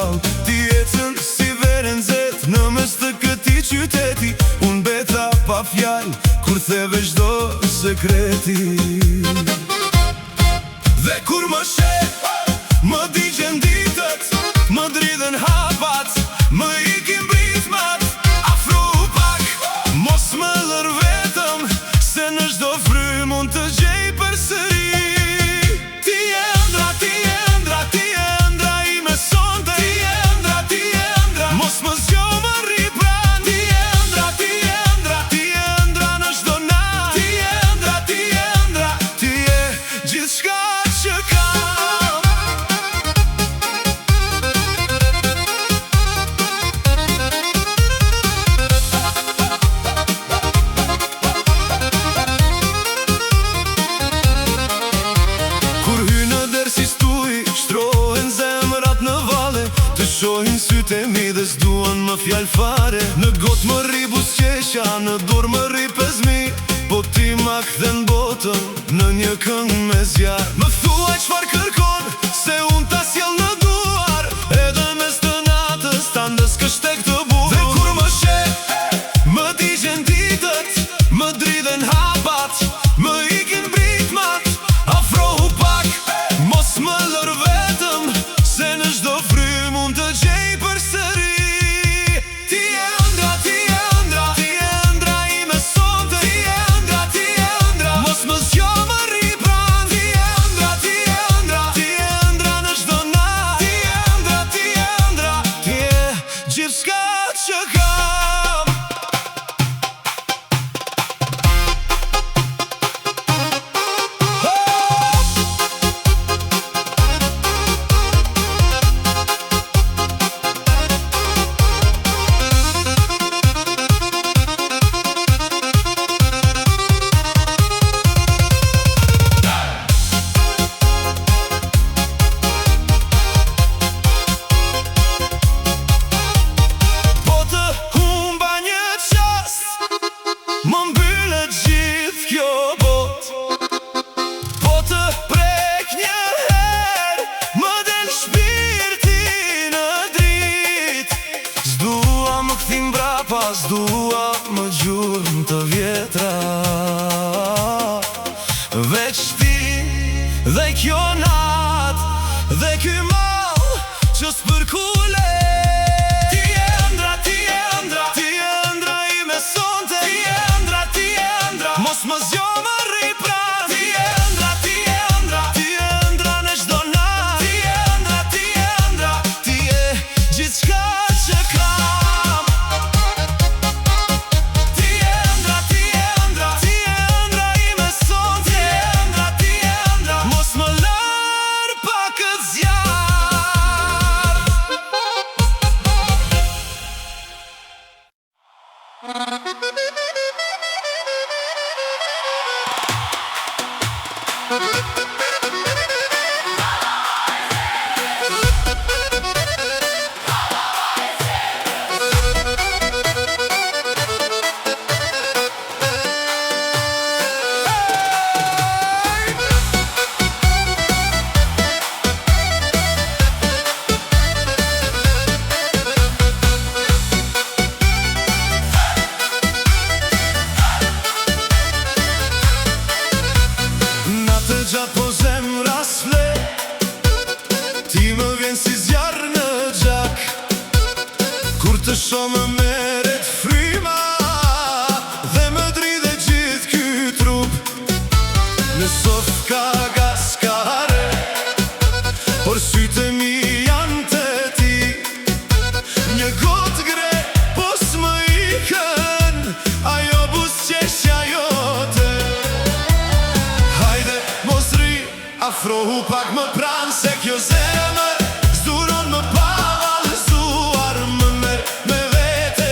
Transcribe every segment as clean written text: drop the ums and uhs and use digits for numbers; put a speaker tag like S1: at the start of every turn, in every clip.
S1: gjallë. Ti ecën si verën zet në mes të këtij qyteti. Unë beta pa fjallë kur theve çdo sekreti. Dhe kur më sheh, më digjen ditët, më dridhen hapat, më ikin britmat. Afro pak, mos më lër vetëm, se në çdo frymë mund të gjej përsëri. Ti je ëndra, ti je ëndra, ti je ëndra ime sonte. Ti je ëndra, ti je ëndra, mos më zgjo më rri pranë. Ti je ëndra, ti je ëndra, ti je ëndra në çdo natë. Ti je ëndra, ti je ëndra, ti je gjithçka që kam. Kur hy në der si stuj, shtrohen zemrat në vale. Të shohin sytë e mi dhe s'duan më fjall fare. Në gotë më rri busqesha, në dur më rri pezmi. Po ti ma kthen botën në një këngë me zjarë. Më thuaj çfarë kërkon, se unë ta sjell në duar. Edhe mes të natës ta ndës tek të bukur. Dhe kur më sheh, më digjen ditët, më dridhen hapat, më ikin britmat. Afrohu pak, mos më lër vetëm, se në çdo frymë mund të gjej përsëri. Ti je ëndra, ti je ëndra, ti je ëndra ime sonte. Ti je ëndra, ti je ëndra, mos më zgjo më rri pranë. Ti je ëndra, ti je ëndra, ti je ëndra në çdo natë. Ti je ëndra, ti je ëndra, ti je gjithçka që kam. Më mbyllet gjithë kjo botë. Po të prek një herë, më del shpirti në dritë. S'dua më kthim brapa, s'dua më gjurmë të vjetra. Veç ti dhe kjo natë, dhe ky mall që s'përkule. Ti je ëndra, ti je ëndra, ti je ëndra ime sonte. Ti je ëndra, ti je ëndra, mos më zgjo më rri pranë. Ti je ëndra, ti je ëndra, ti je ëndra në çdo natë. Ti je ëndra, ti je ëndra, ti je gjithçka që kam. Ti je ëndra, ti je ëndra, ti je ëndra ime sonte. Ti je ëndra, ti je ëndra, mos më lër pak këtë zjarë. Po zemra s'fle, ti më vjen si zjarr në gjak. Kur të shoh më merret fryma, dhe më dridhe gjithë ky trup. Në sof ka gas ka hare, por sytë mi janë të ti. Një gotë gre, po s'më ikën, ajo busqeshja jote. Hajde mos rri, afrohu pak më pranë, se kjo zemër s'duron më pa vallëzuar. Më merr me vete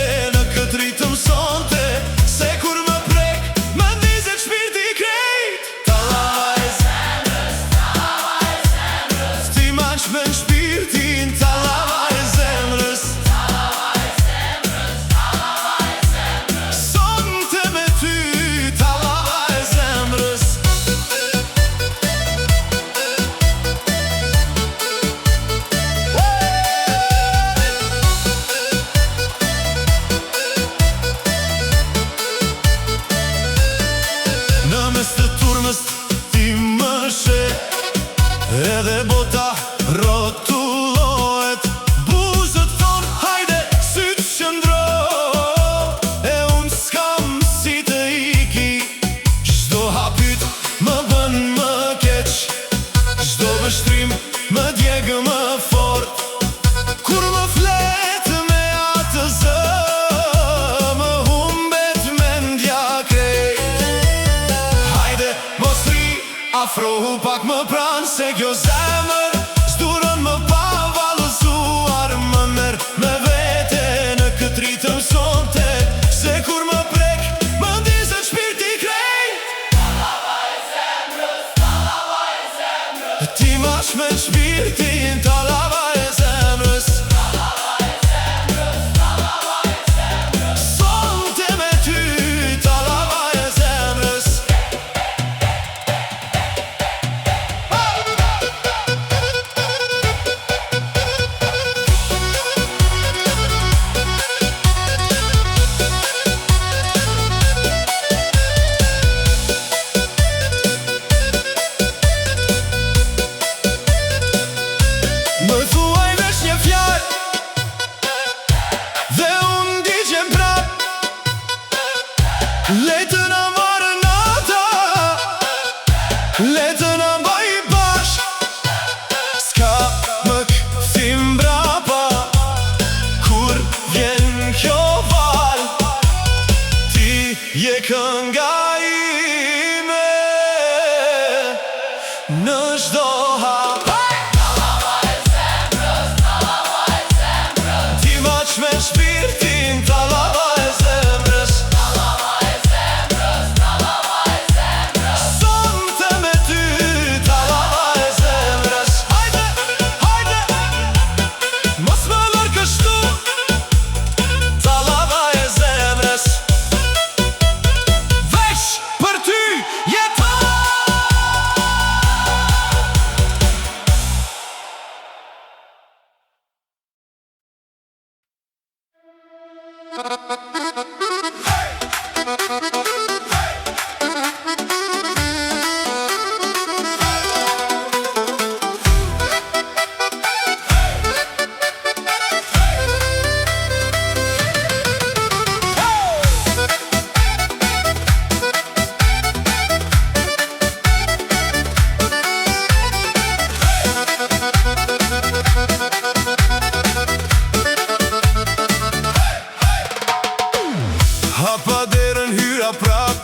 S1: Hapa derën hyra prap,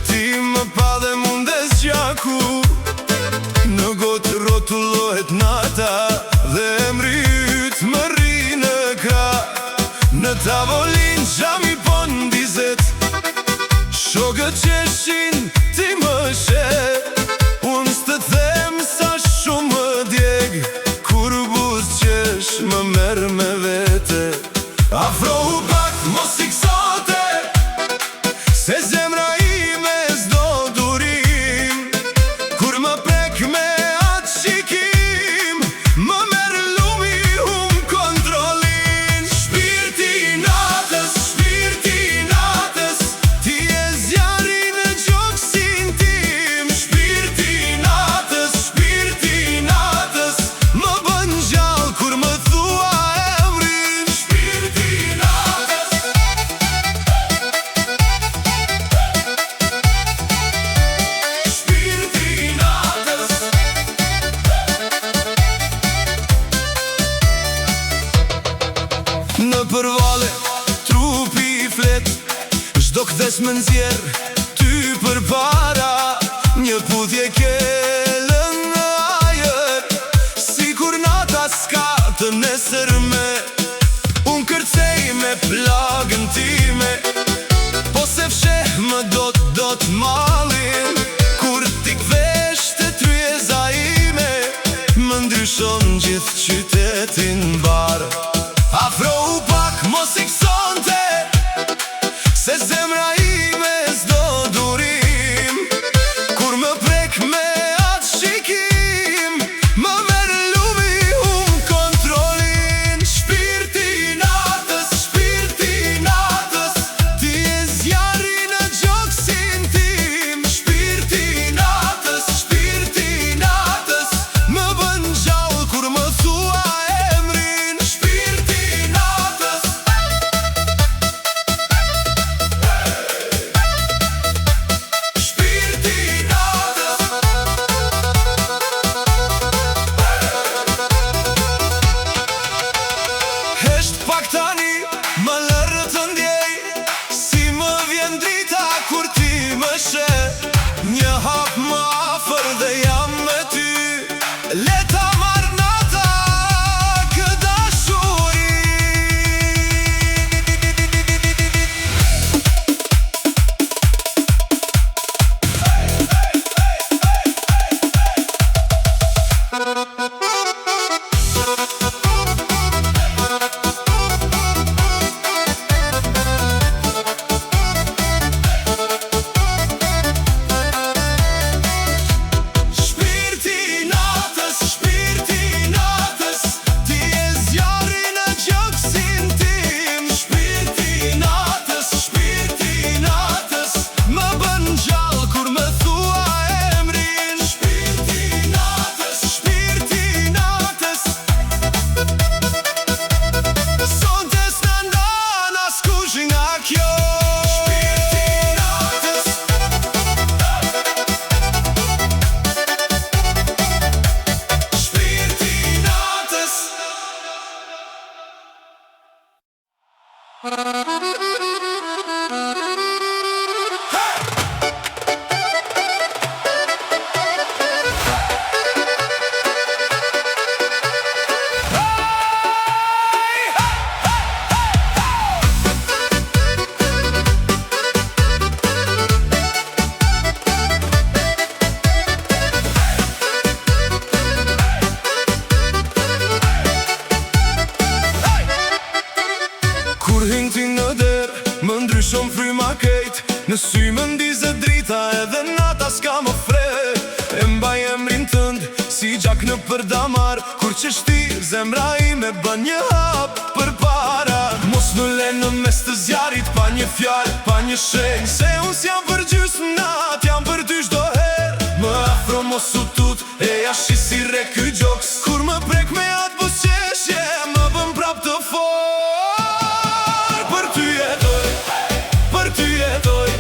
S1: ti më pa dhe mundes gjaku. Në gotë rotullohet nata dhe emri yt më rri në krah. Në tavolin gjami po ndizet, shokët qeshin ti më shet. Unë s'të them sa shumë më djeg, kur buz qesh më merë me vete. Afrohu pak mos i kësote, se zemra ime s'do durim. Kur më prek me atë shikim, më merë lumi kontrolin. Shpirti natës, ti e zjarri në gjoksin tim. Shpirti natës, më bën gjallë kur më thua emrin. Në përvale, trupi i flet, zdo këthes më nxjerr ty për para. Një pudhje kellën në ajër, si kur nata s'ka të nesërme. Unë kërcej me plagën time, po se fsheh më dot malin. Kur t'i kvesh të tryeza ime, më ndryshon gjithë qytetin barë. Afrohu pak mos i kësonte, se zemra ime s'do durim. Kur më prek me atë shikim, më merë lumi kontrolin. Shpirti natës, ti e zjarri në gjoksin tim. Shpirti natës, më bën gjallë kur më thua emrin. Hesht pak tani, më lërë të ndjej, si më vjen drita kur ti më she. Një hap më afer dhe jam me ty, leta marr nata kë dashuri. Shumë fryma kejt, në sy më ndizet drita edhe nata s'ka më fre. E mbaj emrin tënd, si gjak në përdamar, kur që shti zemra ime bën një hap për pa. para. Mos më le në mes të zjarit, pa një fjallë, pa një shenjë, se unë s'jam për gjysmë natë, jam për ty çdo herë. Më afro mos u tut, e jashi si re ky gjoks. Kur më prek me atë buzëqeshje, më bëm prap të forë. Për ty jetoj, për ty jetoj,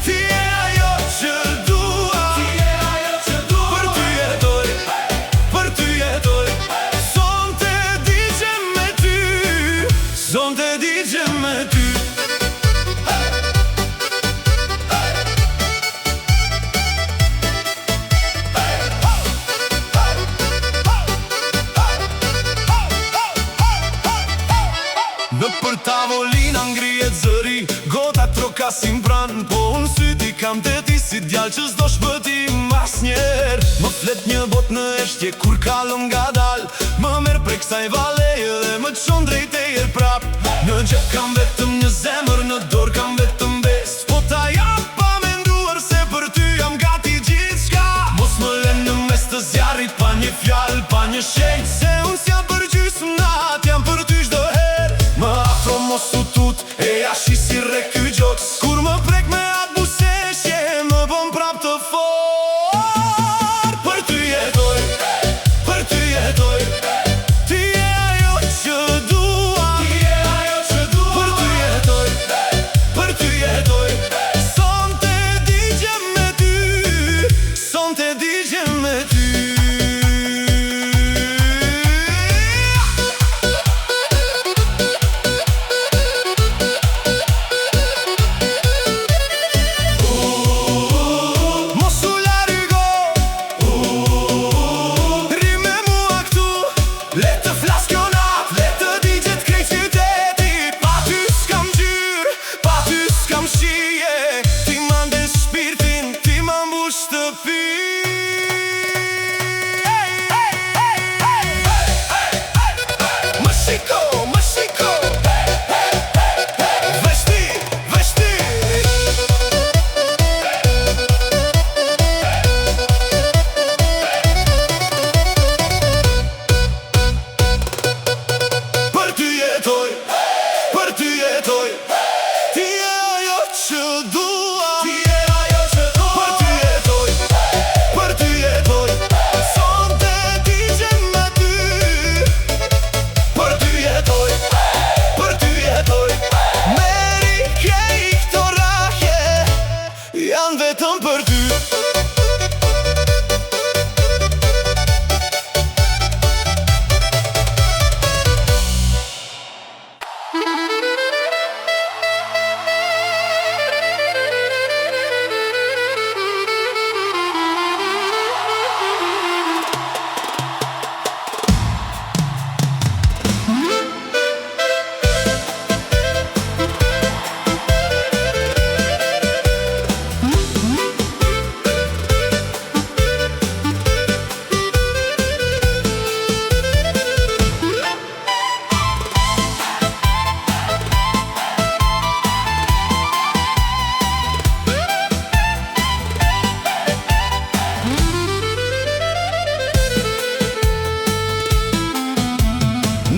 S1: ti je ajo që dua, ti je ajo që dua. Për ty jetoj, për ty jetoj, sonte digjem me ty, sonte digjem me ty. Në për tavolina ngrihet zëri, gota trokasin pran, po unë syti kam të ti si djallë që s'do shpëtim asnjëherë. Më flet një bot në eshtje kur kalëm nga dal, më merë prej kësaj valeje dhe më çon drejt e jer prap. Në gjep kam vetëm një zemër, në dorë kam vetëm besë, po ta jap pa menduar se për ty jam gati gjithçka. Mos më lën në mes të zjarrit, pa një fjalë, pa një shenjë, se unë s'jam për gjysmë natë, jam për ty çdo herë. Më afro mos u tut, e jashi si re ky gjoks. Kur më prek me atë buzëqeshje, më bëm prap të forë. Për ty jetoj, për ty jetoj, ti je ajo që dua, ti je ajo që dua. Për ty jetoj, për ty jetoj, sonte digjem me ty, sonte digjem me ty. Vetëm për ty.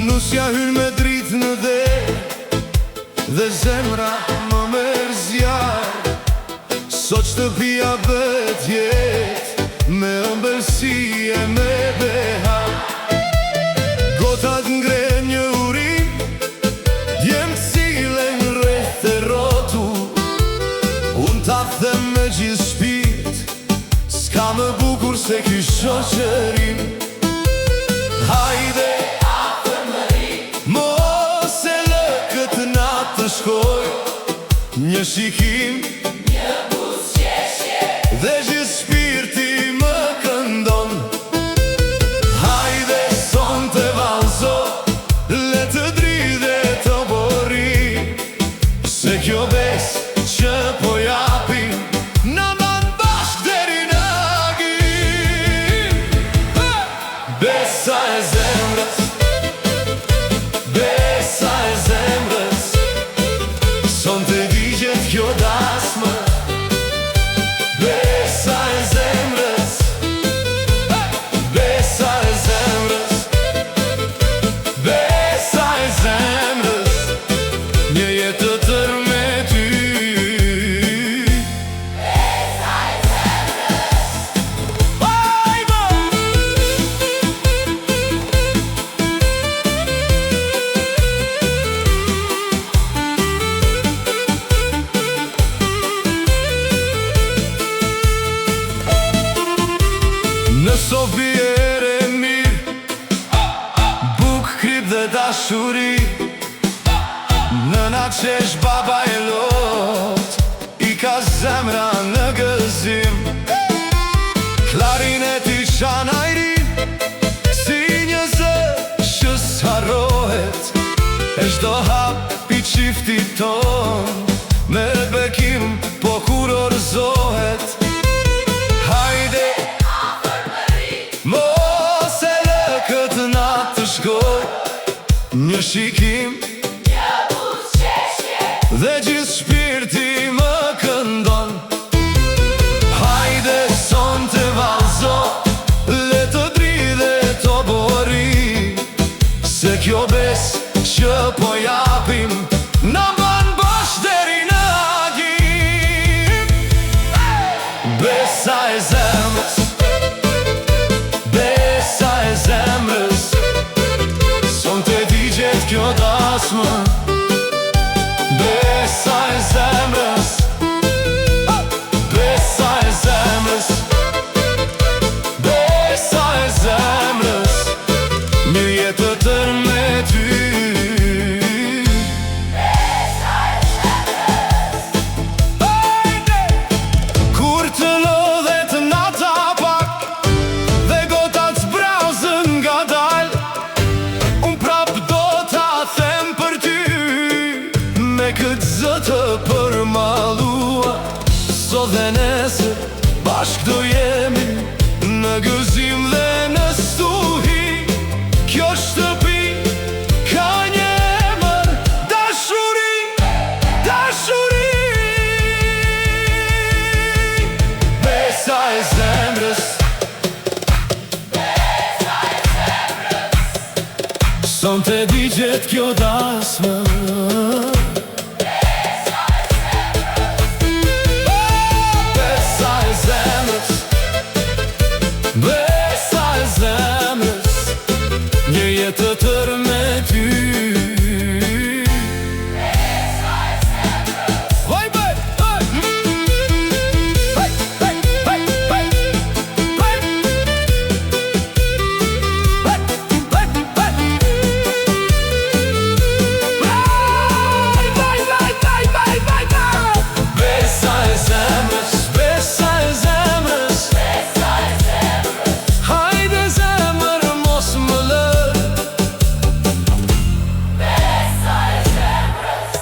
S1: Nusja hyn me dritë në dhe zemra më merë zjarë. Sot shtëpia vet jetë, me ëmbëlsi e me behar. Gotat ngren një urim, djemë cilen rreth e rotu. Unë ta them me gjithë shpirt, s'ka më bukur se ky shoqërim. Hajde të shkoj, një shikim, një buzëqeshje, dhe gjithë shpirti më këndon. Hajde sonte vallëzo, le të dridhe të bori, se kjo besë që po japim na mban bashk deri në agim. Besa e zemrës, besa e zemrës, sonte digjet kjo da. dashuri. Nëna qesh, baba e lot, i ka zemra në gëzim. Klarineti shanajrin, si një zë që s'harrohet. E shdo hap i qiftit ton, me bekim po kur orzohet. Hajde, mos e lë këtë natë të shkoj. Një shikim,
S2: një buzëqeshje,
S1: dhe gjithë shpirti më këndon. Hajde son të valzo, le të dridhe të bori. Se kjo bes që po japim, na mban bash deri në agim. Besa e zemrës, besa e zemrës, son të digjet kjo dasmë. Besa e zemrës, besa e zemrës, besa e zemrës, një jetë të tërë me ty.
S2: besa e zemrës,
S1: Kur të lodhet nata pak dhe gotat zbrauzën nga dal, unë prap do t'a them për ty. Me këtë zë të përmalua, sot dhe nesër bashk do jemi, në gëzim dhe në stuhi. Kjo shtëpi ka një emër, dashuri, dashuri. Besa e zemrës,
S2: besa e zemrës,
S1: son të digjet kjo dasmë. Besa e zemrës, besa e zemrës, një jetë të tërë me ty. Vaj, vaj, vaj. Vaj, vaj, vaj, vaj. Vaj. Vaj, vaj, vaj. Besa e zemrës, besa e zemrës,
S2: besa e zemrës,
S1: hajde zemër mos më lë.
S2: besa e zemrës.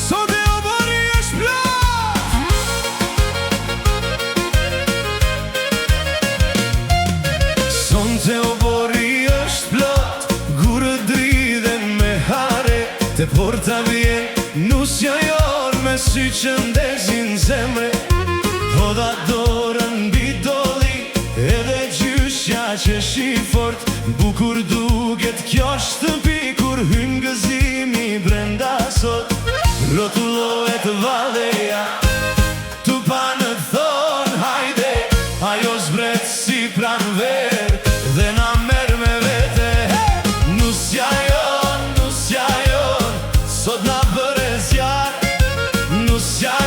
S1: Sot e o bëri është plot. Sonte o bëri është plot, gurët dridhen me hare. Te porta vjen nusja jon, me sy që ndezin zemre. Po da dorën bidoli, edhe gjyshja që shi fort. Bukur duket kjo shtëpi, kur hyn gëzimi brenda sot. Rotullohet valleja, tu pa në thon hajde. Ajo zbret si pranver, dhe na merr me vete. Nusja jon, sot na bëre zjar. Nusja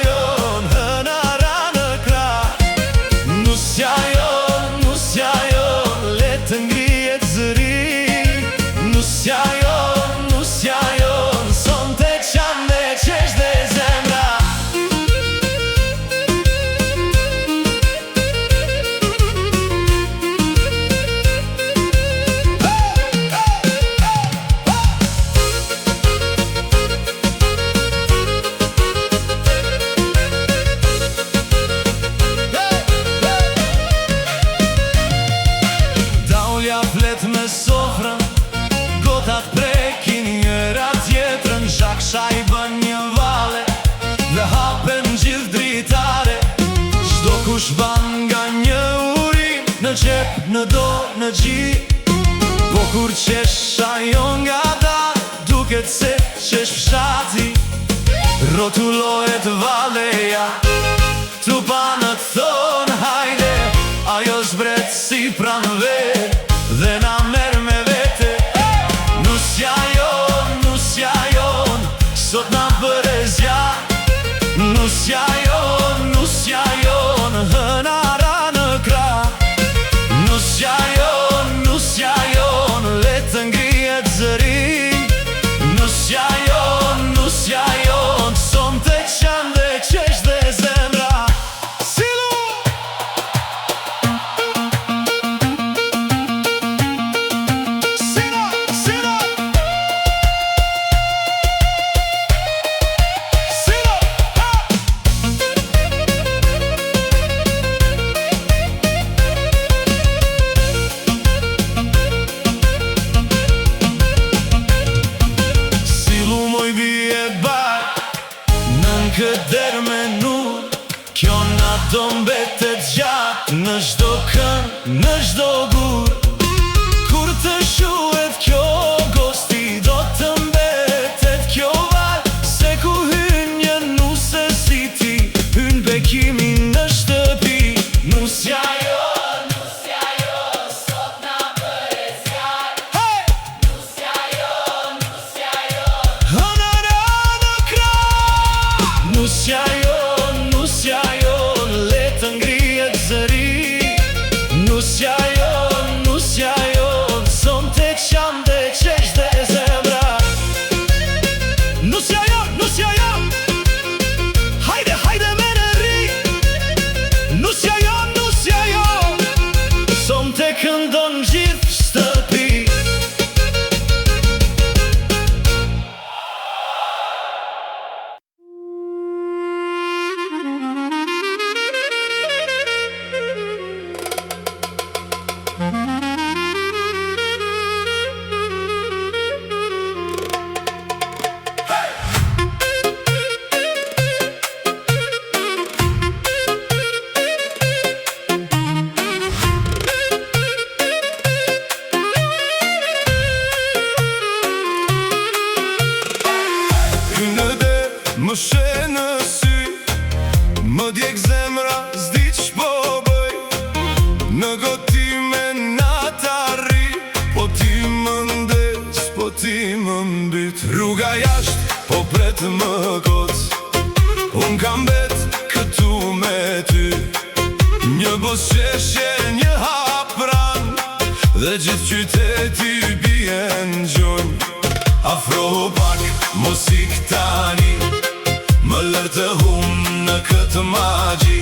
S1: jon, hëna ra në krah. Nusja jon, le të ngrihet zëri. Nusja jon, son të qan dhe qesh dhe zemra. Daulja flet me sofrën, gotat prekin njëra tjetrën. Shaksha i bën një vale, dhe hapen gjithë dritare. Çdo kush ban nga një urim, në qep, në do, në gji. Po kur qesha jo nga da, duket se qesh fshati, rotullohet valeja, tu panët thon hajde, ajo zbret si pranve, dhe na merr me vete. Nusja jon, sot na bëre zja. Nusja jon, hënara në kra. Nusja jon, le të ngrihet zëri. Nusja jon, son të qan dhe qesh dhe zemra. Silu! Sina! Sina! Sina! Ha! Silu moj bie bar, nën këder me nur. Kjo na do mbetet gjatë, në çdo kënd, në çdo gur. Kur të shuhet kjo gosti, do të mbetet kjo val. Se ku hyn një nuse si ti, hyn bekimi në shtëpi. Nusja jon,
S2: sot na bëre zjarr.
S1: hey!
S2: Nusja jon,
S1: Hënara në kra. Nusja jon, le të ngrihet zëri. Nusja jon, son të qan dhe qesh dhe zemra. Nusja jon, hajde, hajde me në ri. Nusja jon, son të këndon gjithë shtëpi. Hynë dhe më she në sy, më djek zemra, s'di ç'po bëj. Në gotime na t'arri, po ti më ndes, po ti më mbyt. Rruga jasht, po pret më kot, unë kam bet këtu me ty. Një buzëqeshje, një hap pran, dhe gjithë qyteti bie ngjojnë. Afro pak, musik tani, më lër të hum në këtë magji.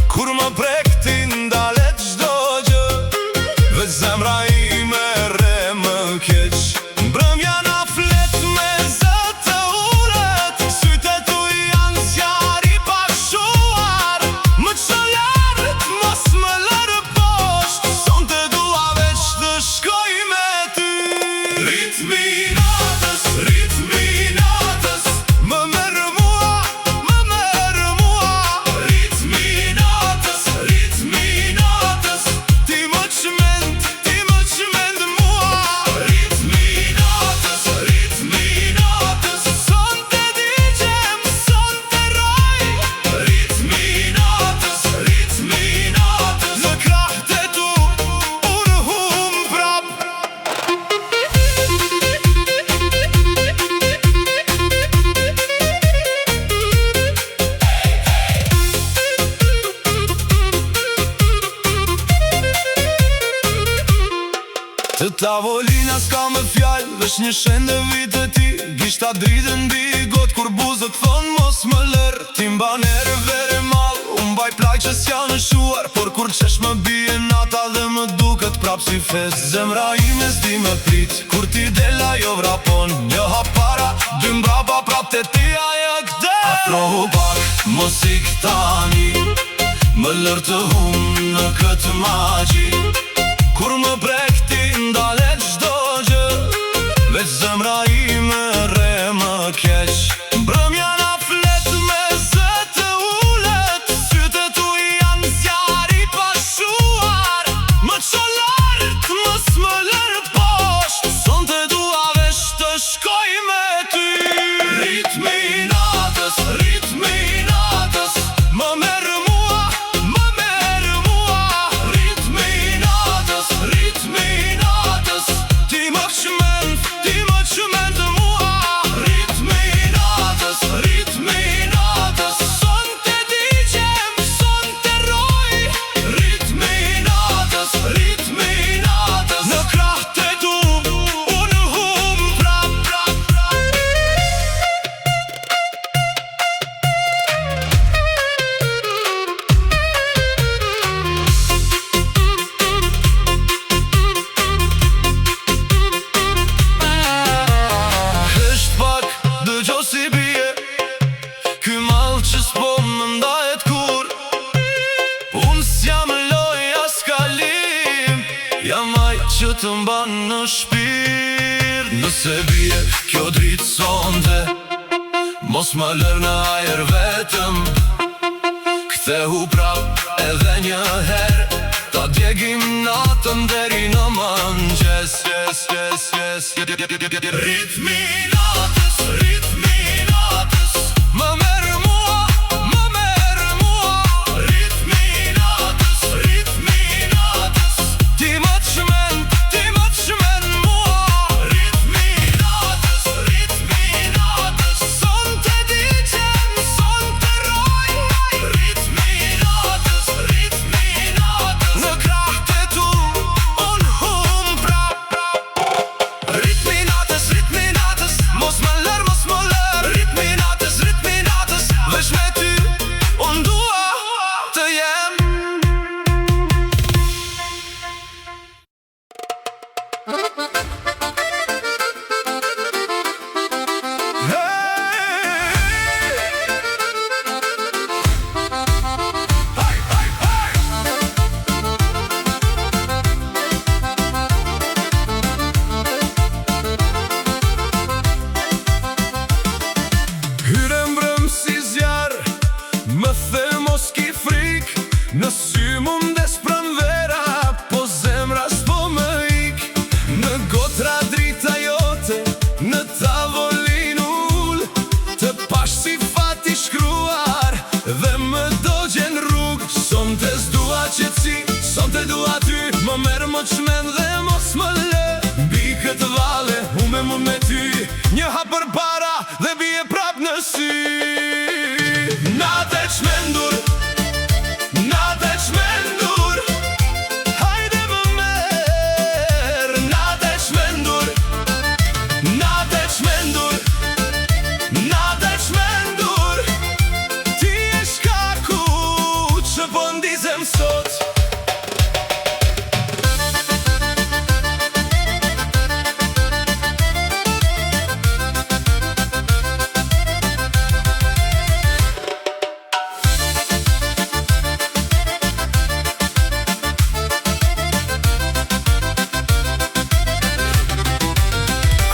S1: Kur më prek ti ndalet çdo gjë, veç zemra ime re më keq. Mbrëmja na flet me zë të urët, sytë tu janë zjarr i pashuar. Më ço lart, mos më lër poshtë, sonte dua veç të shkoj me ty. Ritmi natës, më merr mua. Ritmi natës, ti më çmend mua. Ritmi natës, sonte digjem, sonte roj. Ritmi natës, në krahët e tu, unë hum prap. Të tavolina s'ka më fjallë, veç një shende vitë ti. Gishta dritën bi got kur buzët thonë mos më lër. Ti mba nervere mal, unë baj plaj që s'ja në shuar. Por kur qesh më bie nata dhe më duket prap si fest. Zemra ime s'di me prit, kur ti dela jo vrapon. Një hap para, dy mbrapa prap të ti ajo këte. Afrohu pak, musik tani, më lër të hum në këtë magji. Kur më prek ti ndalet çdo gjë, veç zemra ime re më keq. Mbrëmja na flet me zë të ulët, sytë tu janë zjarr i pashuar. Më ço lart, mos më lër poshtë, sonte du të mban në shpirt. Nëse bie kjo dritë sonte, mos më lër në ajer vetëm. Kthehu prap edhe një herë, ta djegim natën deri në mëngjes. Ritmi natës, ritmi natës, më merë mua, më merë mua. Ritmi natës, ritmi natës, ti më çmen mua. Ritmi natës, ritmi natës, sonte digjem, sonte roj. Ritmi natës, në krah të tu, unë hum prap. Ritmi natës, mos më lër, mos më lër. Ritmi natës, veç me ty, unë dua të jem. Hyre mbrëm si zjarë, më the mos ki frik. Në sy mundes pranvera, po zemra s'po më ik. Në gotra drita jote, në tavolin ull. Të pash si fati shkruar, dhe më dogjen rrug. Sonte s'dua qetsi, sonte dua ty. Më merë më çmen dhe mos më lë. Mbi këtë vale, ume më me ty. Një hap për para dhe bie prap në sy. Natë e çmendur, natë e çmendur, hajde më merë. Natë e çmendur, natë e çmendur, natë e çmendur. Ti e shkaku që po ndizem sot.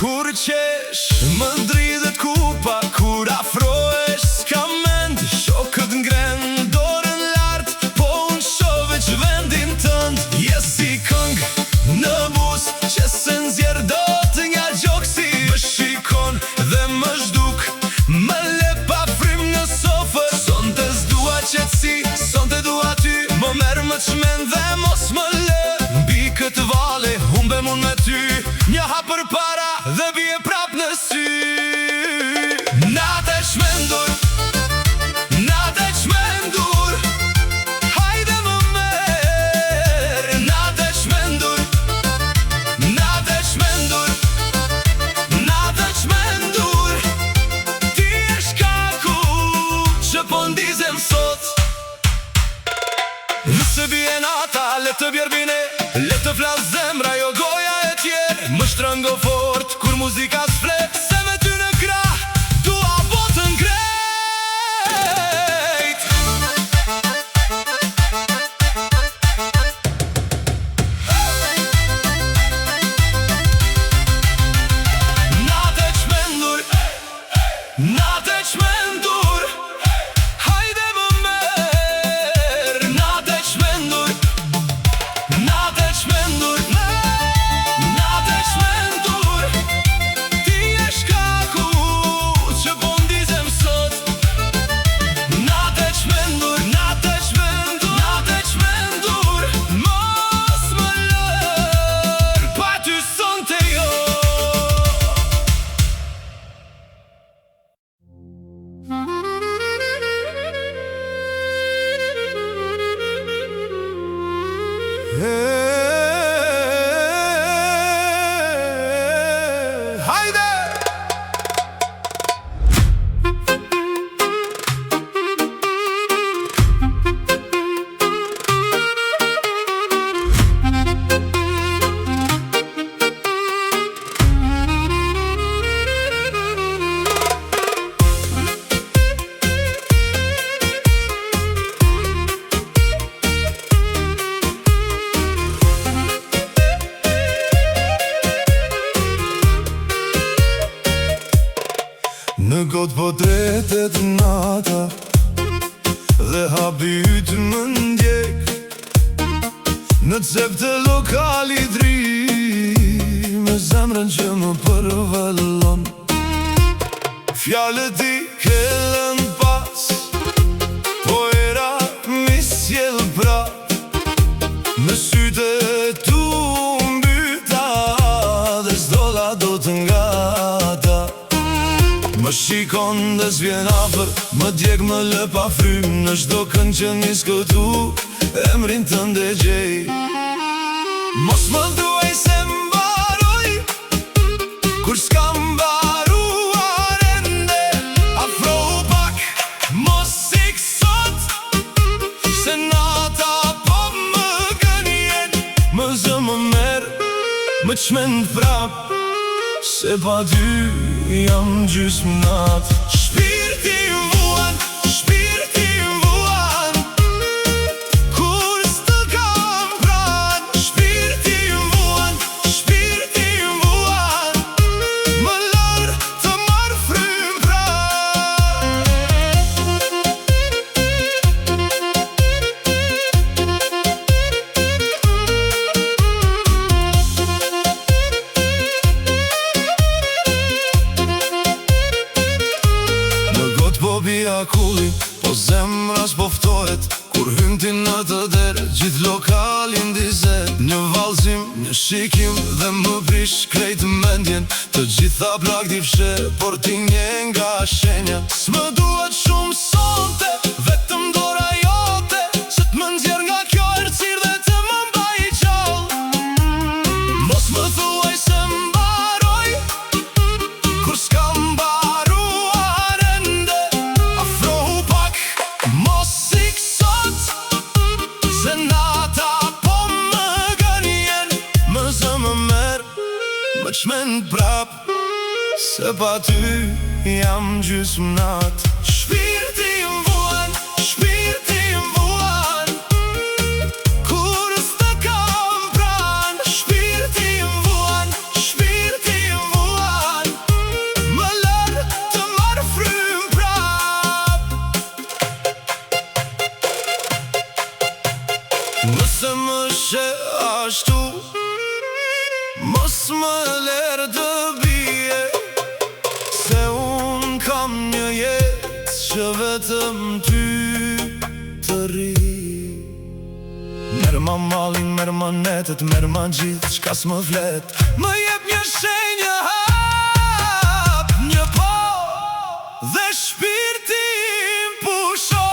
S1: Kur qesh, më dridhet kupa. Kur afrohesh, s'ka mend. Shokët ngren dorën lart, po unë shoh veç vendin tënd. Je si këng në bus, që se nxjerr dot nga gjoksi. Më shikon dhe më zhduk, më le pa frim në sofër. Sonte s'dua qetsi, sonte dua ty. Më merë më çmen dhe mos më lë. Mbi këtë vale, humbem unë me ty. Një hap për para dhe bie prap në sy. Natë e çmendur, natë e çmendur, hajde më merë. Natë e çmendur, natë e çmendur, natë e çmendur. Ti e shkaku që po ndizem sot. Nëse bie nata, le të bjerbine, le të flas zemra, jo goja e tjerë. Më shtrëngo fort kur muzika s'flet, se me ty në Në gotë po tretet nata dhe habit më ndjek. Në cep të lokali dri, me zemrën që më përvellon. Fjallët i kellen pas, po era mi sjell prap. Në sytë tu mbyta, dhe s'dolla do të ngata. Më shikon dhe s'vjen afër, më djeg më lë pa frym. Në çdo kënd që nis këtu, emrin tënde gjej. Mos më thuaj se mbaroj, kur s'kam mbaruar ende. Afro pak, mos ik sot, se nata po më gënjen. Më zë më merë, më qmend prap, se pa ty jam gjysmë natë. Shpirti vuan, shpirti vuan, kur s'të kam pran. Shpirti vuan, shpirti vuan, më lër të marr frym pran. Po bia kulli, po zemra s'poftohet. Kur hyn ti në të derë, gjithë lokalin dizet. Një vallëzim, një shikim dhe më prish krejt mendjen. Të gjitha plak t'i fshe, por ti nje nga shenja. S'më duhet shumë sonte, vetëm dora jote, që t'më nxjerr nga kjo errësirë dhe të më mbaj i gjallë. Mos më thuaj se mbaroj, kur s'kam mbaruar ende. Mos ik sot, se nata po më gënjen. Më zë më merë, më qmend prap, se pa ty jam gjysmë natë. Shpirti më vuan, shpirti më vuan, kur s'të kam pran. Shpirti më vuan, shpirti më vuan, më lër të marr frym prap. Nëse më she ashtu, mos më ler të bie, se unë kam një jetë që vetëm ty të ri. Merë ma malin, merë ma netet, merë ma gjithë çka s'më flet. Më jep një shenjë, hap një po, dhe shpirti im pushon.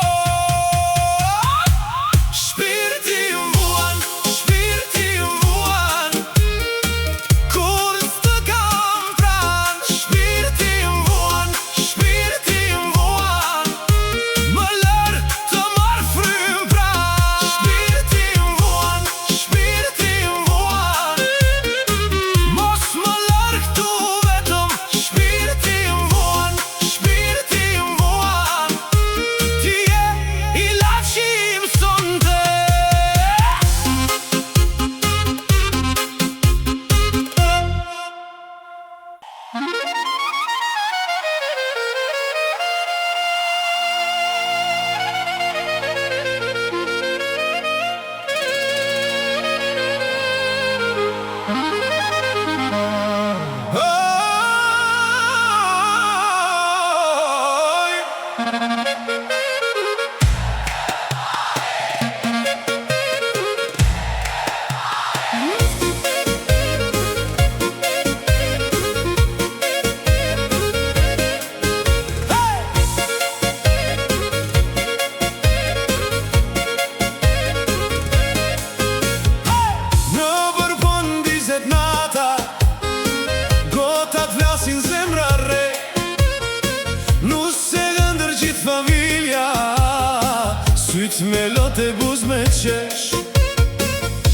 S1: Me lote buz me qesh,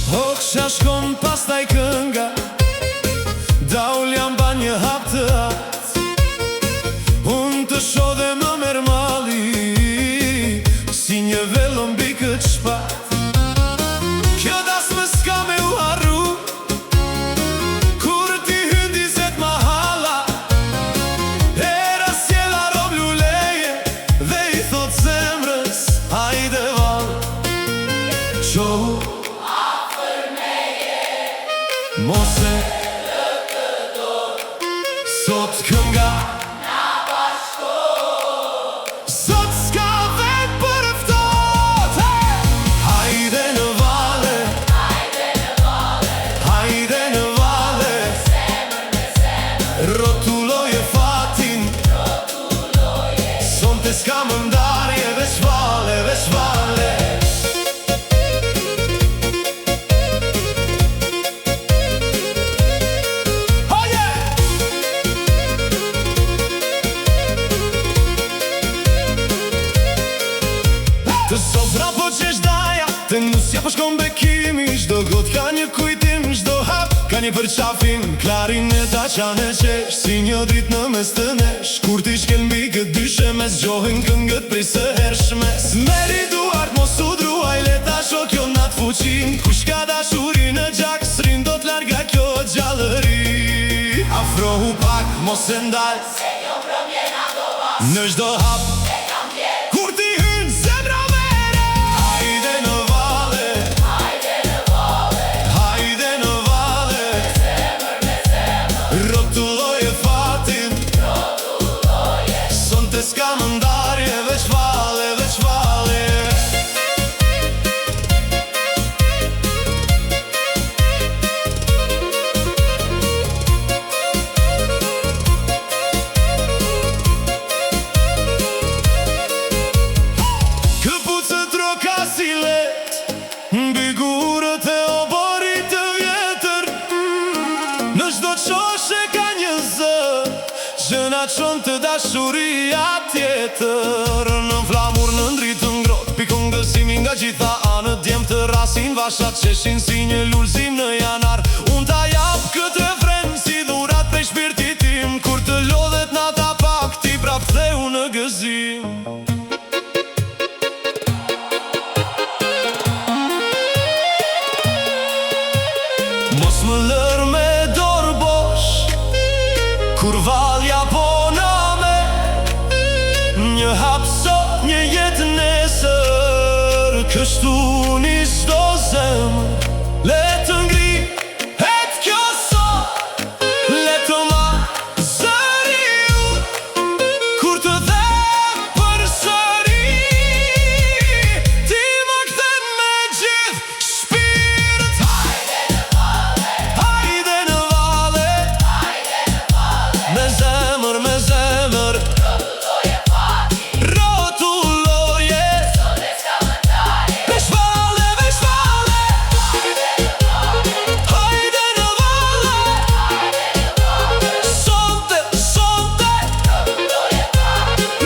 S1: hoksha shkon pastaj kënga, daul jam ba një hap të atë. Unë të sho dhe më merë mali, si një velo mbi këtë shpat. Kjo das më s'ka me u harru, kur ti hyndi zet ma hala. Era s'jela kënga sot s'ka vend për ftohtë. Hajde në vale, hajde në vale, rrotuloje fatin, sonte s'ka më ndarje, veç vale, veç vale. Të sofra po qesh daja, të nusja po shkon bekimi, çdo got ka një kujtim, çdo hap ka një përqafim. Klarineta qane qesh, si një drit në mes të nesh, kur ti shkel mbi këtë dyshe, mes gjohin këngët prej së hershme. S'meri duart mos u druaj, leta shok jo nat fuqin, kush ka dashuri në gjak, s'rin do t'larga kjo gjallëri. Afrohu pak, mos e ndal, në çdo hap, kur ti hyn zemra mere. Hajde në vale, hajde në vale, rrotulloje fatin, sonte s'ka më ndarje, veç vale, veç vale. Këpucët roka si let, mbi gurët e oborit të vjetër, në çdo qoshe ka një zë, që na çon të dashuria tjetër. Në flamur në ndritë ngrot, pikon gëzimi nga gjitha anët, djem të rasin vashat qeshin si një lulzim në janar. Unë ta jap këtë refren si dhurat prej shpirtit tim, kur të lodhet nata pak ti prap theu në gëzim. Mos më lër me dorë bosh, kur valja po në me, një hap sot, një jetë nesër, kështu një çdo zemër. Le të ngri, het kjo sot, le të ma zëri u, kur të dhe për sëri, ti më kthen me gjithë shpirt. Hajde në vale, me zemër, me zemër, rrotulloje, veç vale, veç vale. Hajde në vale, sonte, sonte,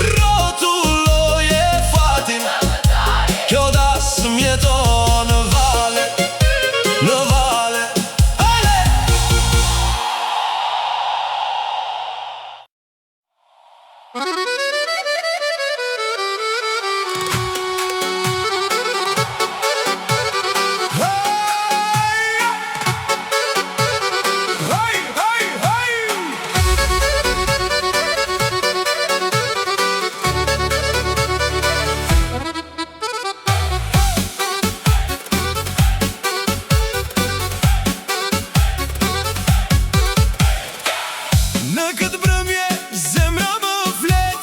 S1: rrotulloje fatin, kjo dasë mjeton në vale, në vale. Hajde! Në këtë brëmje zemra më flet,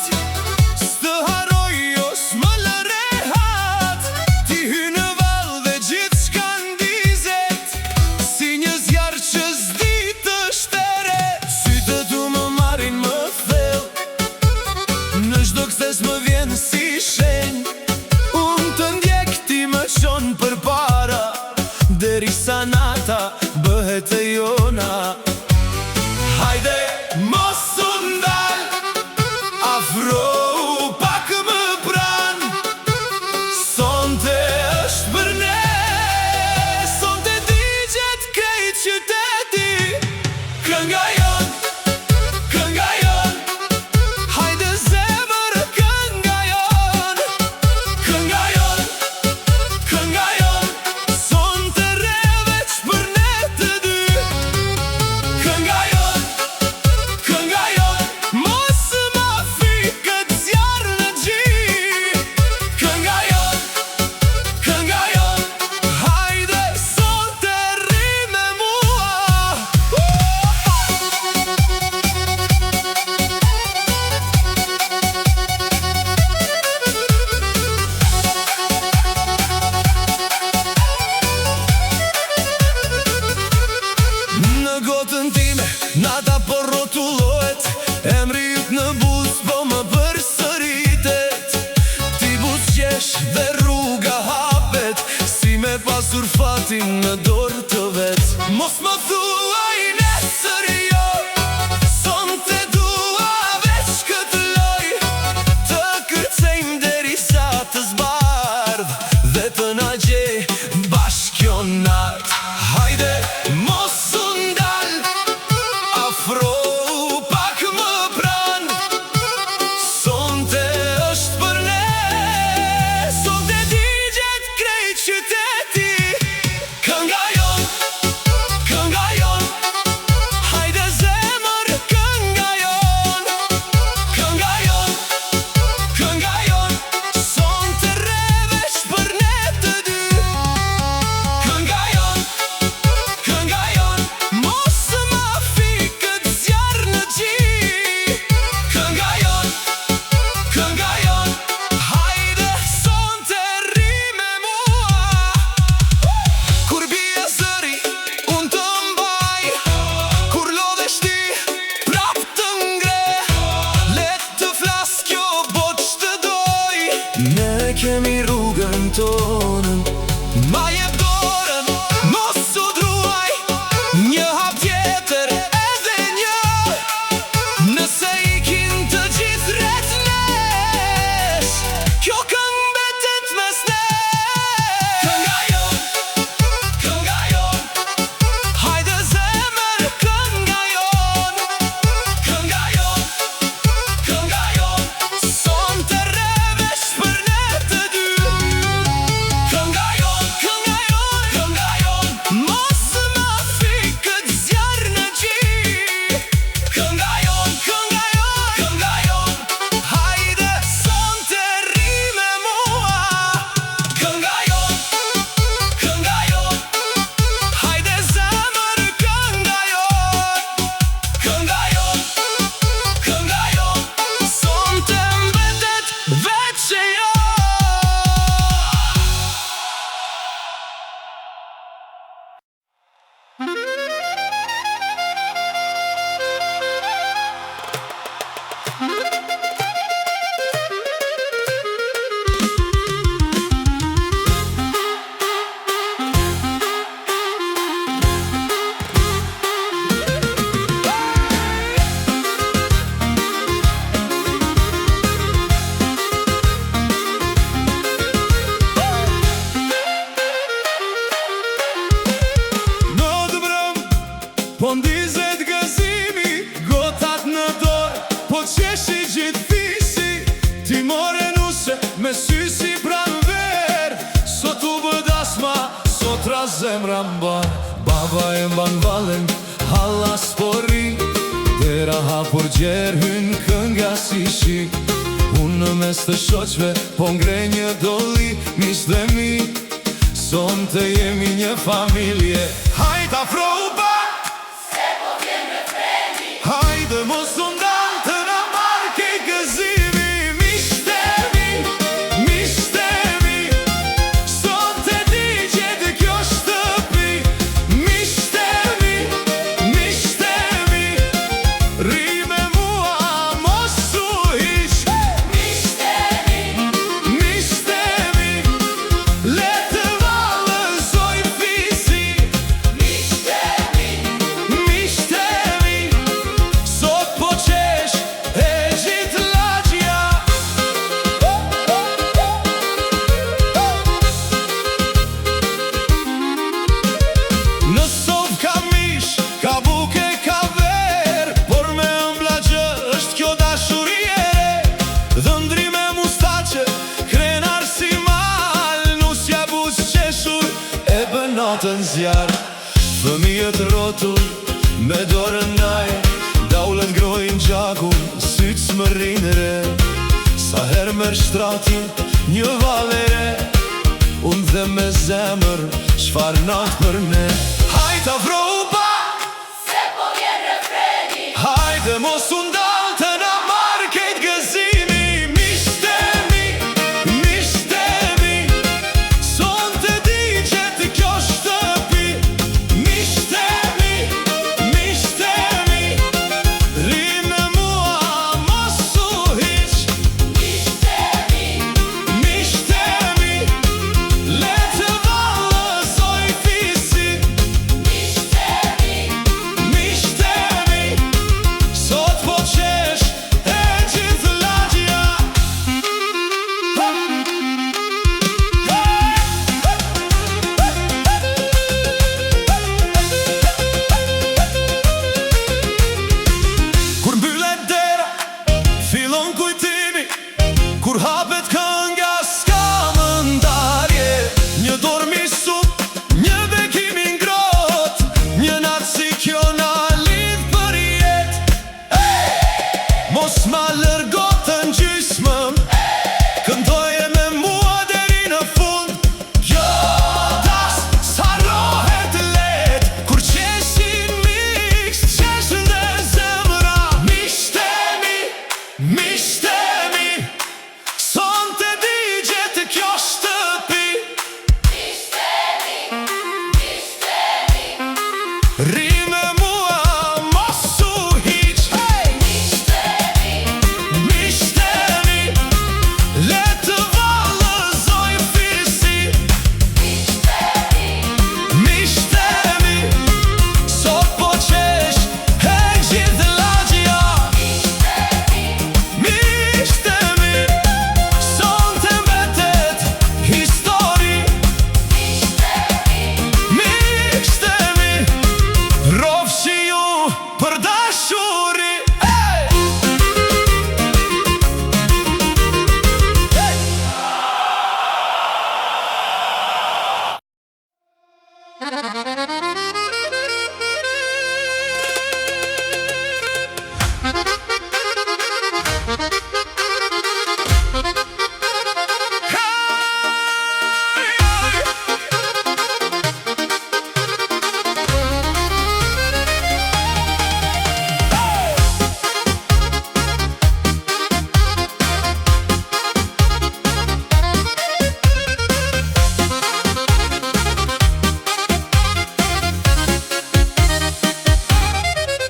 S1: fatin në dorë të vetë. Mos më thuaj nesër jo, sonte dua veç këtë loj, të kërcejmë derisa të zbardh dhe të na gjej bashkë kjo natë. Hajde mos u ndal, afro pak më pran, sonte është për ne, sonte digjet krejt qyteti. Kënga jon, hajde zemër, kënga jon, sonte revesh për ne të dy. Kënga jon, mos më fi këtë zjarë në gji. Kënga jon, hajde sonte rri me mua. Kur bie zëri, unë të mbaj, kur lodhesh ti, prap të ngre. Let të flas kjo botë që të doj, ne kemi rrugën tonën. Ma jep dorën, mos u druaj, një hap tjetër edhe një. Nëse ikin të gjithë rreth nesh, kjo këngë mbetet mes nesh. Kënga jon, hajde zemër, kënga jon, sonte revesh për ne të dy. Kënga jon, mos më fi këtë zjarë në gji. Kënga jon, hajde sonte rri me mua. Kënga jon, hajde zemër, kënga jon, sonte mbetet veç e jo. Në të brëm, po ndizet gëzimi, gotat në dorë, po qeshi gjithë fisi. Ti more nuse me sysi pranver, sot u bëdasma, sot ra zemra mba. Baba e mban valen, halla spori, dera hapur gjerë hyn kënga si shi. Unë në mes të shoqve, po ngre një doli, mish dhe mi, sonte jemi një familje. Hajde afro u bak,
S2: Se po vjen refreni,
S1: hajde mos u ndal të na marrë kej gëzimi. Mishtemi, sonte digjet kjo shtëpi. Mishtemi, rri me mua, mos u hiq. Mishtemi, le të vallëzoj fisi. Mishtemi, sot po qesh e gjithë lagja. Në sov ka mish, ka buke, ka ver, por me ëmbla gjë është kjo dashurie. Dhëndri me mustaqe, krenar si mal, nusja buz qeshur e bën natën zjarë. Fëmijët rotull me dorën naj, daulën grojnë gjakun, sytë s'mërrin re. Sa her merë shtratin një valere, unë dhe me zemër çfar natë për ne. Hajde afro u bak,
S2: se po vjen refreni,
S1: hajde mos u ndal të na marrë kejt gëzimi. Mishtemi, sonte digjet kjo shtëpi. Mishtemi, rri me mua, mos u hiq. Mishtemi, le të vallëzoj fisi. mos ma lërgo të ngjysmëm. Këndoje me mua deri në fund. Jo das sa rohet let, kur qeshin miks, qeshin dhe zemra. Mishtemi, mishtemi, son të digje të kjo shtëpi.
S2: Mishtemi, mishtemi,
S1: Ri me mua mos u hiq.
S2: mishtemi,
S1: Mishtemi, le të vallëzoj fisi. Mishtemi, sot po qesh e gjithë lagja. Mishtemi, son të mbetet histori. Mishtemi, rofshi ju për dashuri.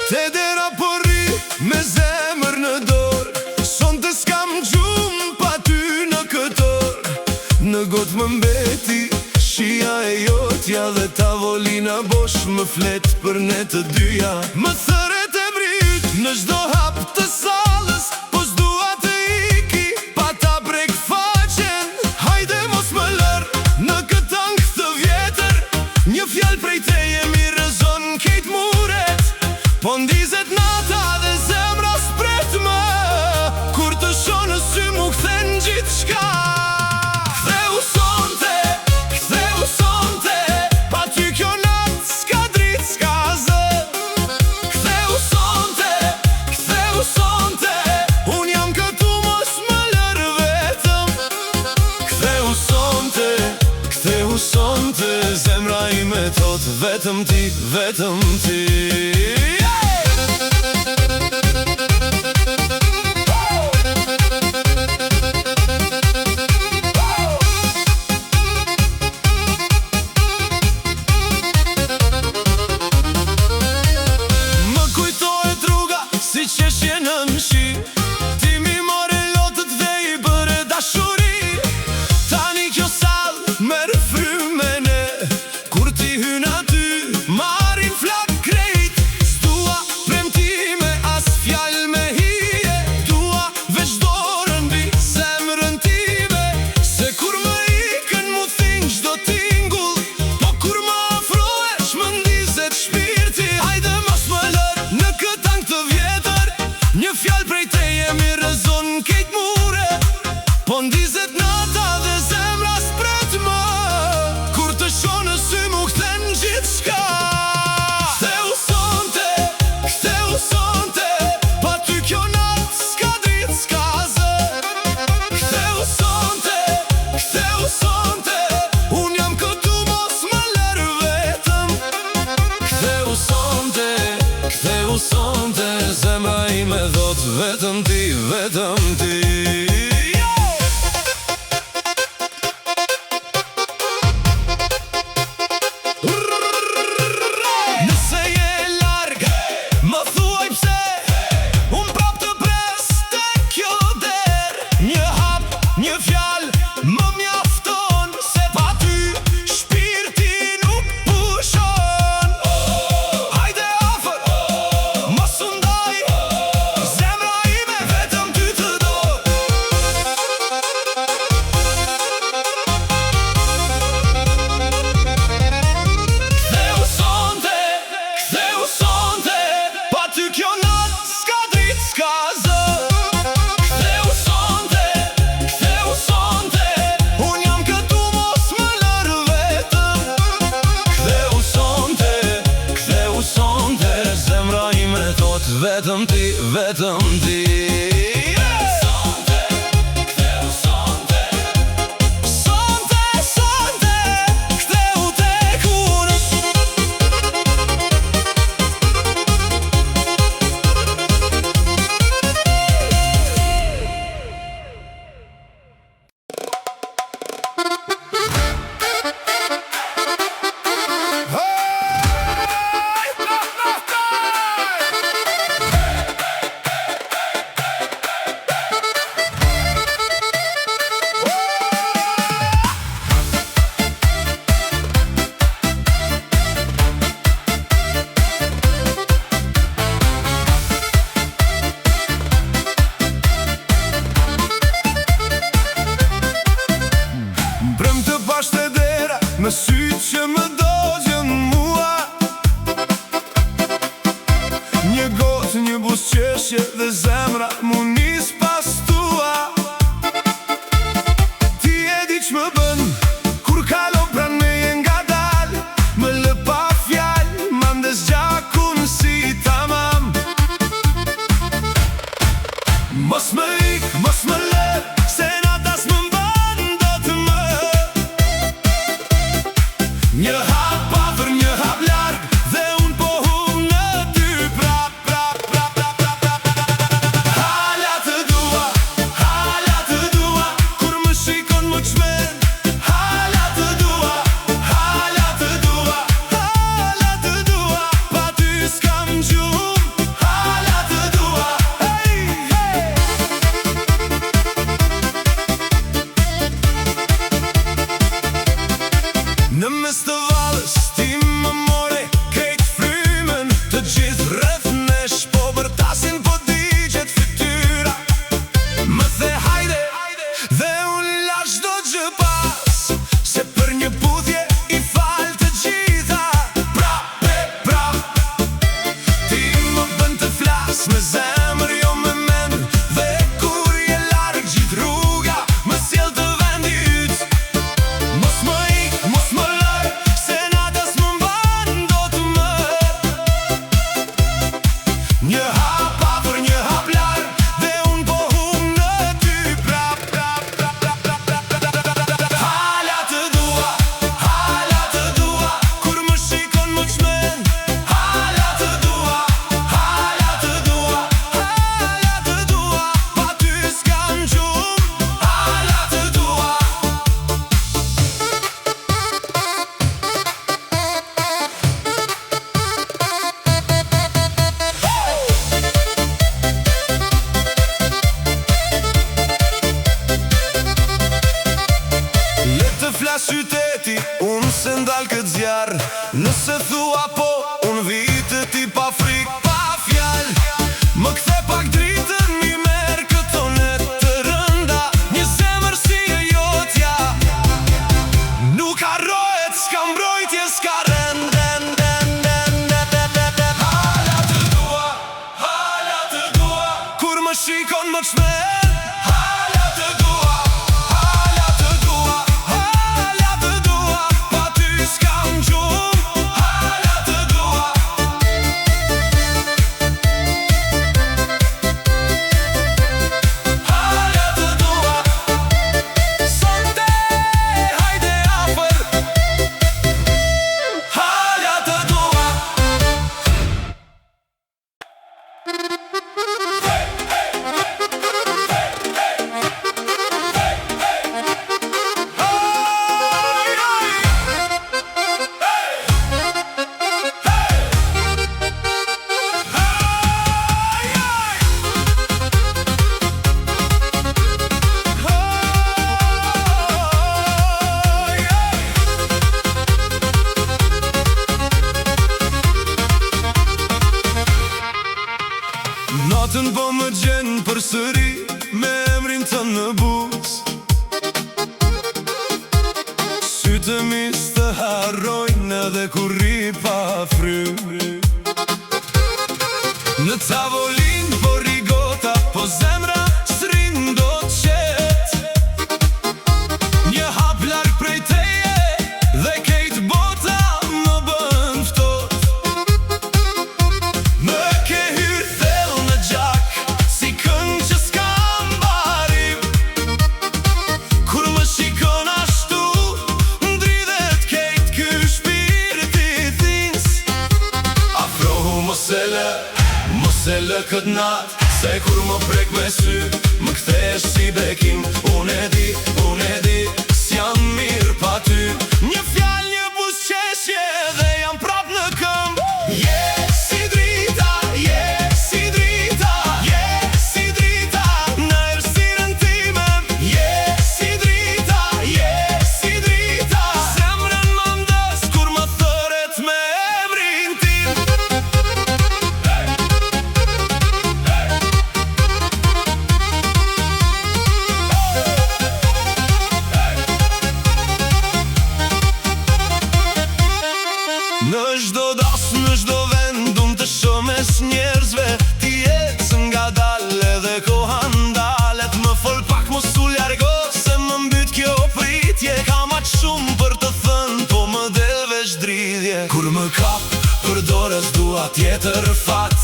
S1: Te dera porri me zemër në dorë, son të s'kam gjumë pa ty në këtor. Në gotë më mbeti shia e jotja, dhe tavolina bosh më flet për ne të dyja. Më thëret e mrit në çdo hap të sallës, po s'dua të iki pa ta brek faqen. Hajde mos më lër në këtë ankth të vjetër, një fjalë prej teje mi rrezon kejt muret. Po ndizet nata dhe zemra s'pret më, kur të shoh në sy mu kthen gjithçka. Ktheu sonte, pa ty kjo nat s'ka dritë s'ka zë. Ktheu sonte, un jam këtu mos më lër vetëm. Ktheu sonte, zemra ime thot vetëm ti, vetëm ti. Më kujtohet rruga si qeshje në mshi, ti mi more lotët dhe i bëre dashuri. Tani kjo sallë merr frymene, kur ti hyn aty marrin flak krejt. S'dua premtime as fjalë me hije, dua veç dorën mbi zemrën time. Se kur më ikën mu thin çdo tingull, po kur më afrohesh më ndizet shpirti. Hajde mos më lër në këtë ankth të vjetër, një fjalë prej teje mi rrezon kejt muret. Po ndizet nata dhe zemra s'pret më, kur të shoh në sy mu kthen gjithçka. Ktheu sonte, pa ty kjo nat s'ka dritë s'ka zë. Ktheu sonte, un jam këtu mos më lër vetëm. Ktheu sonte, zemra ime thot vetëm ti, vetëm ti. Nëse je larg, më thuaj pse, un prap të pres te kjo der. Një hap, një fjalë më mjafton, se pa ty shpirti nuk pushon. Hajde afër, mos u ndaj, zemra ime vetëm ty të do. Ktheu sonte, pa ty kjo nat s'ka dritë s'ka zë. Ktheu sonte, un jam këtu mos më lër vetëm. Ktheu sonte, zemra ime thot vetëm ti, vetëm ti. Mos më ik, mos më lë, se nata s'më mban dot më. Një hap afër, një hap larg, dhe unë po hum në ty prap, prap, prap, prap, prap, prap. Hala të dua, kur më shikon më çmen. Hala të dua, pa ty s'kam gjuhë. Hala të dua, hey, hey. Në mes të valës ti më more krejt frymën, të gjithë rreth nesh po bërtasin, po digjet fytyra. Më the hajde dhe unë la çdo gjë pas, se për një puthje i fal të gjitha. Prap e prap, ti më bën të flas me zemër jo me mend, dhe kur je larg gjithë rruga më sjell të vendi yt. Mos më ik, mos më lër, se nata s'më mban dot më. Një hap afër, një hap larg, dhe unë po hum në ty prap, prap, prap, prap, prap, prap, prap, prap, prap. Hala të dua, kur më shikon më çmen. Hala të dua, pa ty s'kam gjuhë. Hala të dua. Le të flas qyteti, unë se ndal këtë zjarë. Nëse thua po, unë vitë ti pa frik, pa fjal. Më kthe pak dritën, mi merë këto net të rënda. Një zemër si e jotja nuk harrohet, s'ka mbrojtje, s'ka rend. Hala të dua, kur më shikon më çmen. Hala të dua, pa ty s'kam gjuhë. Hala të dua. Hala të dua. Sonte, hajde afër. Hala të dua. Natën po më gjenë përsëri me emrin të në buz. Sytë mi s'të harrojnë edhe kur ri pa frymë. Në tavolin po rigota, po zemra s'rin do t'qet. Një hap larg prej teje dhe kejt bota më bën ftoht. Më ke hyr thellë në gjak, si këngë që s'kam barim. Kur më shikon ashtu, ndridhet kejt ky shpirti thins. Afrohu mos e lë këtë natë, se kur më prek me sy, më kthesh si bekim. Unë e di, s'jam mirë pa ty. Një fjalë, një buzëqeshje dhe jam prap në këmbë. Je si drita, në errësirën time. Je si drita, zemrën më ndes kur më thëret me emrin tim. Në çdo das, në çdo vend, unë të shoh mes njerëzve. Ti ecë ngadalë dhe koha ndalet. Më fol pak, mos u largo, se më mbyt kjo pritje. Kam aq shumë për të thënë, po më del veç dridhje. Kur më kap për dorës dua tjetër fat,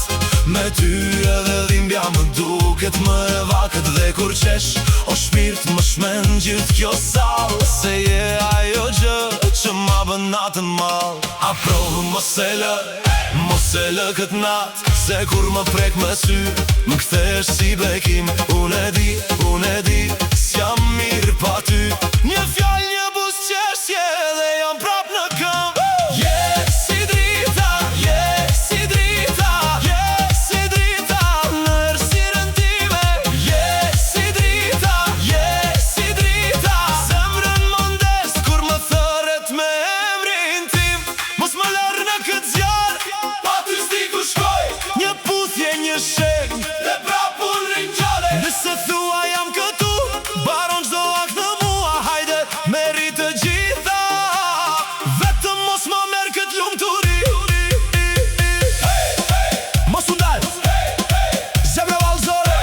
S1: me ty edhe dhimbja më duke duket më e vakët dhe kur qesh o shpirt më shmen gjithë kjo sallë. Se je ajo gjë që ma bën natën mal. A provë mos e lë këtë natë, se kur më prek me sy më kthesh si bekim. Unë e di s'jam mirë pa ty. Një fjallë, një buzëqeshje dhe jam prap në këmbë. Je si drita, je si drita, je si drita në errësirën time. Je si drita, je si drita, zemrën më ndes kur më thëret me emrin tim. Mos më lërë në këtë zjarë, pa ty s'di ku shkoj. Një puthje, një shenjë dhe prap unë rinjale. Nëse thua jam këtu, baron çdo akt në mua. Hajde merri të gjitha, vetëm mos ma merr këtë lumturi. Mos u ndal, zemra vallëzore.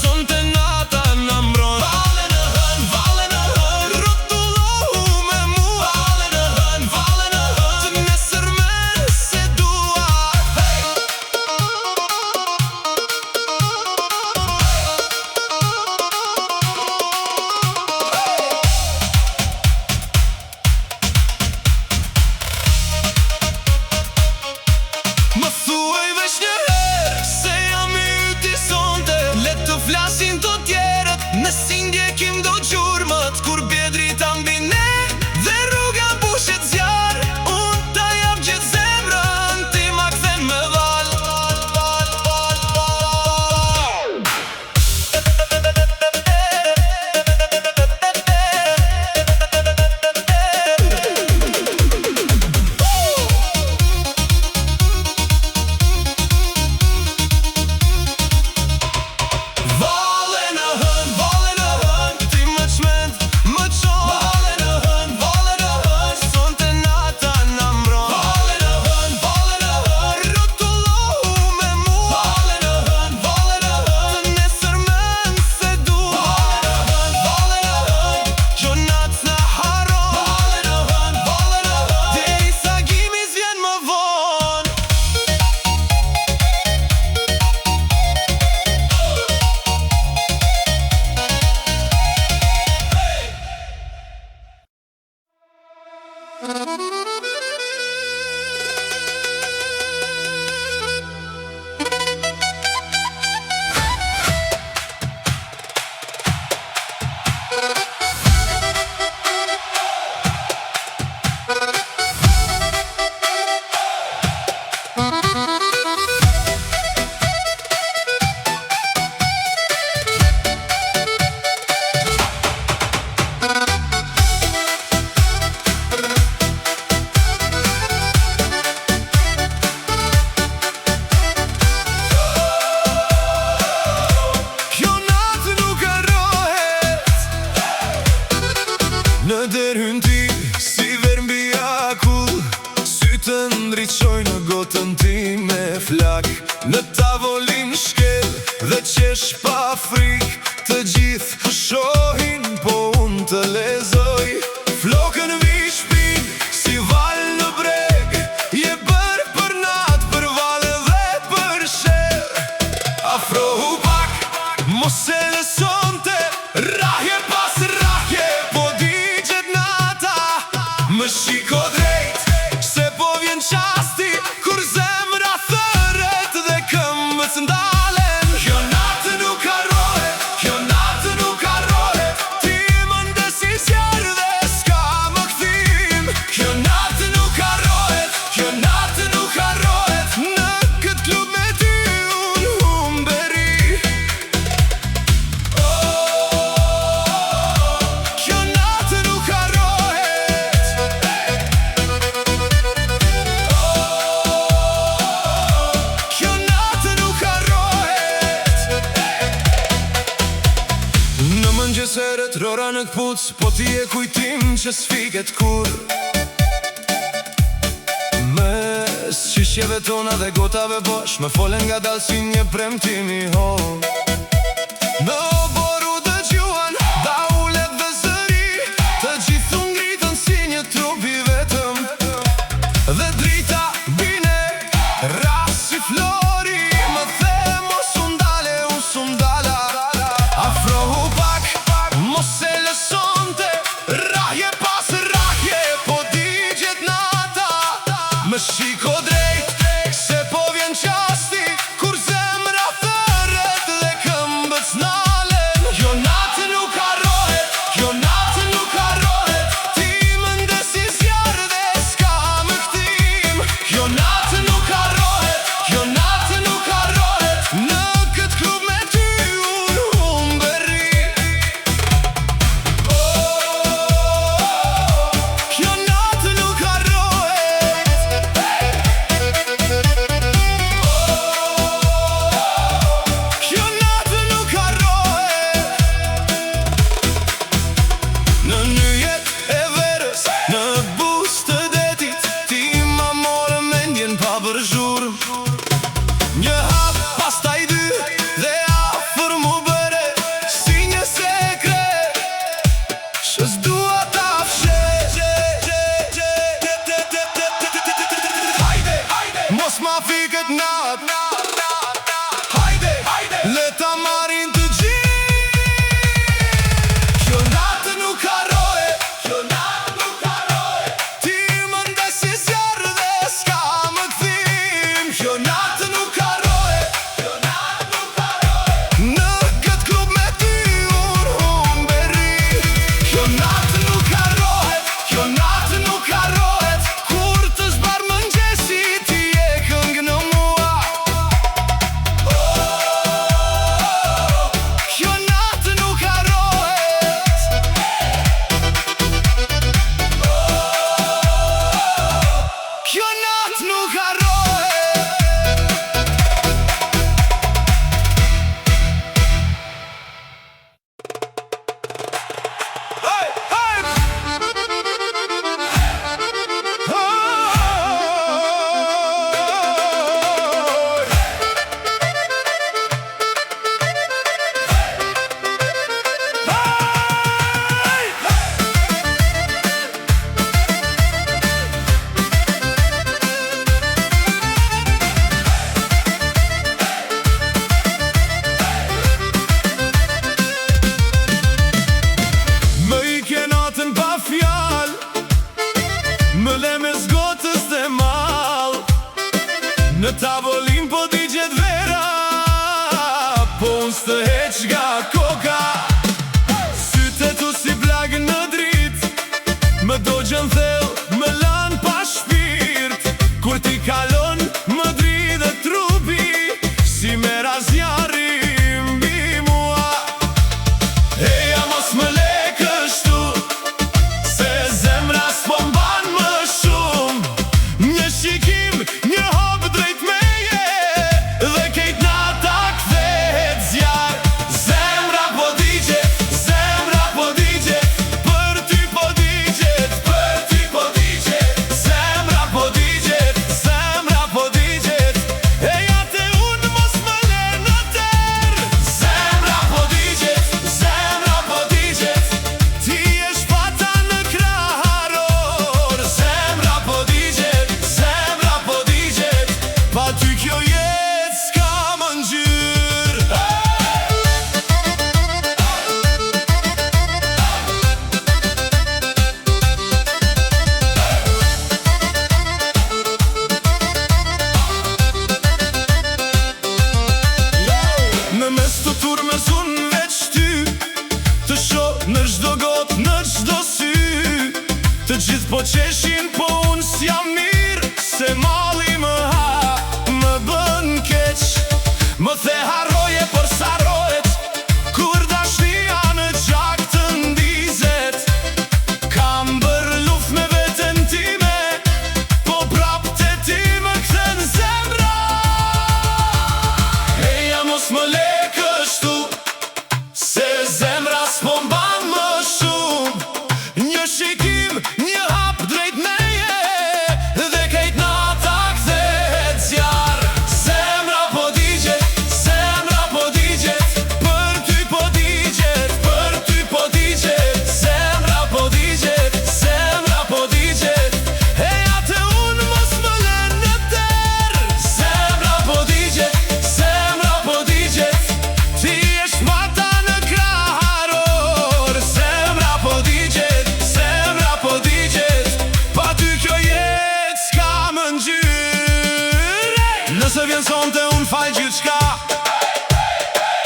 S1: Sonte qesh pa frik, të gjithë shohin, po unë të lezoj. Flokën vi shpin, si val në breg, je bërë për nat, për vale dhe për sher. Afrohu pak, mos e lësonte, rahje pas rahje, po digjet nata. Më shiko drejt, se po vjen qasti, kur zemra thëret dhe këmbët ndalen. Kjo natë nuk harrohet, kjo natë nuk harrohet, ti më ndesi zjarr dhe s'ka më kthim. Kjo natë nuk harrohet, kjo natë nuk harrohet, në këtë klub me ty unë humberi. Kjo natë nuk harrohet. Kjo natë nuk harrohet. Në mëngjes herët rora në këpuc, po ti e kujtim që s'fiket kur. Mes qishjeve tona dhe gotave bosh, me folen nga dal si një premtim i hon. Në oboru dëgjuan, da ulet dhe zëri, të gjithu ngritën si një trup i vetëm. Dhe drita bine, rasi flori, më the mos undale, usundala. Afrohu pak, mos e lësonte, rahje pas rahje, po digjet nata. Më shiko drejt, se po vjen qasti, kur zemra thëret dhe këmbët s'nalen. Kjo natë nuk harrohet, kjo natë nuk harrohet, ti më ndesi zjarr dhe s'ka më kthim. Kjo natë nuk harrohet, kjo natë nuk harrohet, në këtë klub me ty unë humberi. Kjo natë nuk harrohet. Kjo natë nuk harrohet. Në nyjet e verës, në buzë të detit, ti ma morë mendjen pa bërgjur. Një hap, pastaj dy, dhe afër mu bëre, si një sekret, që s'dua ta fshet. Hajde, mos ma fiket nat, hajde, le ta marin të gjithë. Kjo natë nuk harrohet, kjo natë nuk harrohet, ti më ndesi zjarr dhe s'ka më kthim. Kjo natë nuk harrohet, kjo natë nuk harrohet, në këtë klub me ty unë humberi. Kjo natë nuk harrohet, kjo natë nuk harrohet, kur të zbar mëngjesi ti e këngë në mua. Kjo natë nuk harrohet. Kjo natë nuk harrohet. Hey, hey! Më i ke natën pa fjal, më le me zgotës dhe mal. Në tavolin po digjet vera, po unë s'të heq nga koka. Syte tu si blagë në drit, më do gjën thell, më lan pa shpirt. Kur ti kalon, më dridhe trupi, si me razjari mbi mua. Eja mos më le kështu, se zemra s'po mban më shumë. Një shikim, një hop drejt meje, dhe kejt nata kthehet zjarr.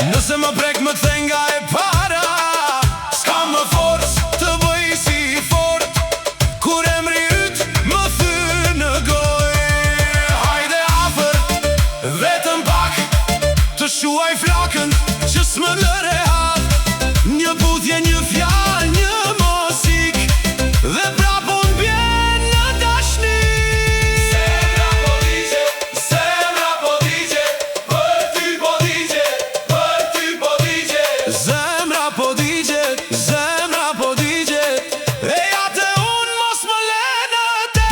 S1: Nëse më prek më kthe nga e para, s'ka më forës të bëj si fort. Kur emri yt më thy në gojë, hajde afër, vetëm pak, të shuaj flakën që s'më lëre hat. Një puthje, një fjalë, një mosik, dhe prap unë bjen në dashni. Zemra po digje, zemra po digje, për ty po digje, për ty po digje. Zemra po digje, zemra po digje, e atë unë mos më lene te.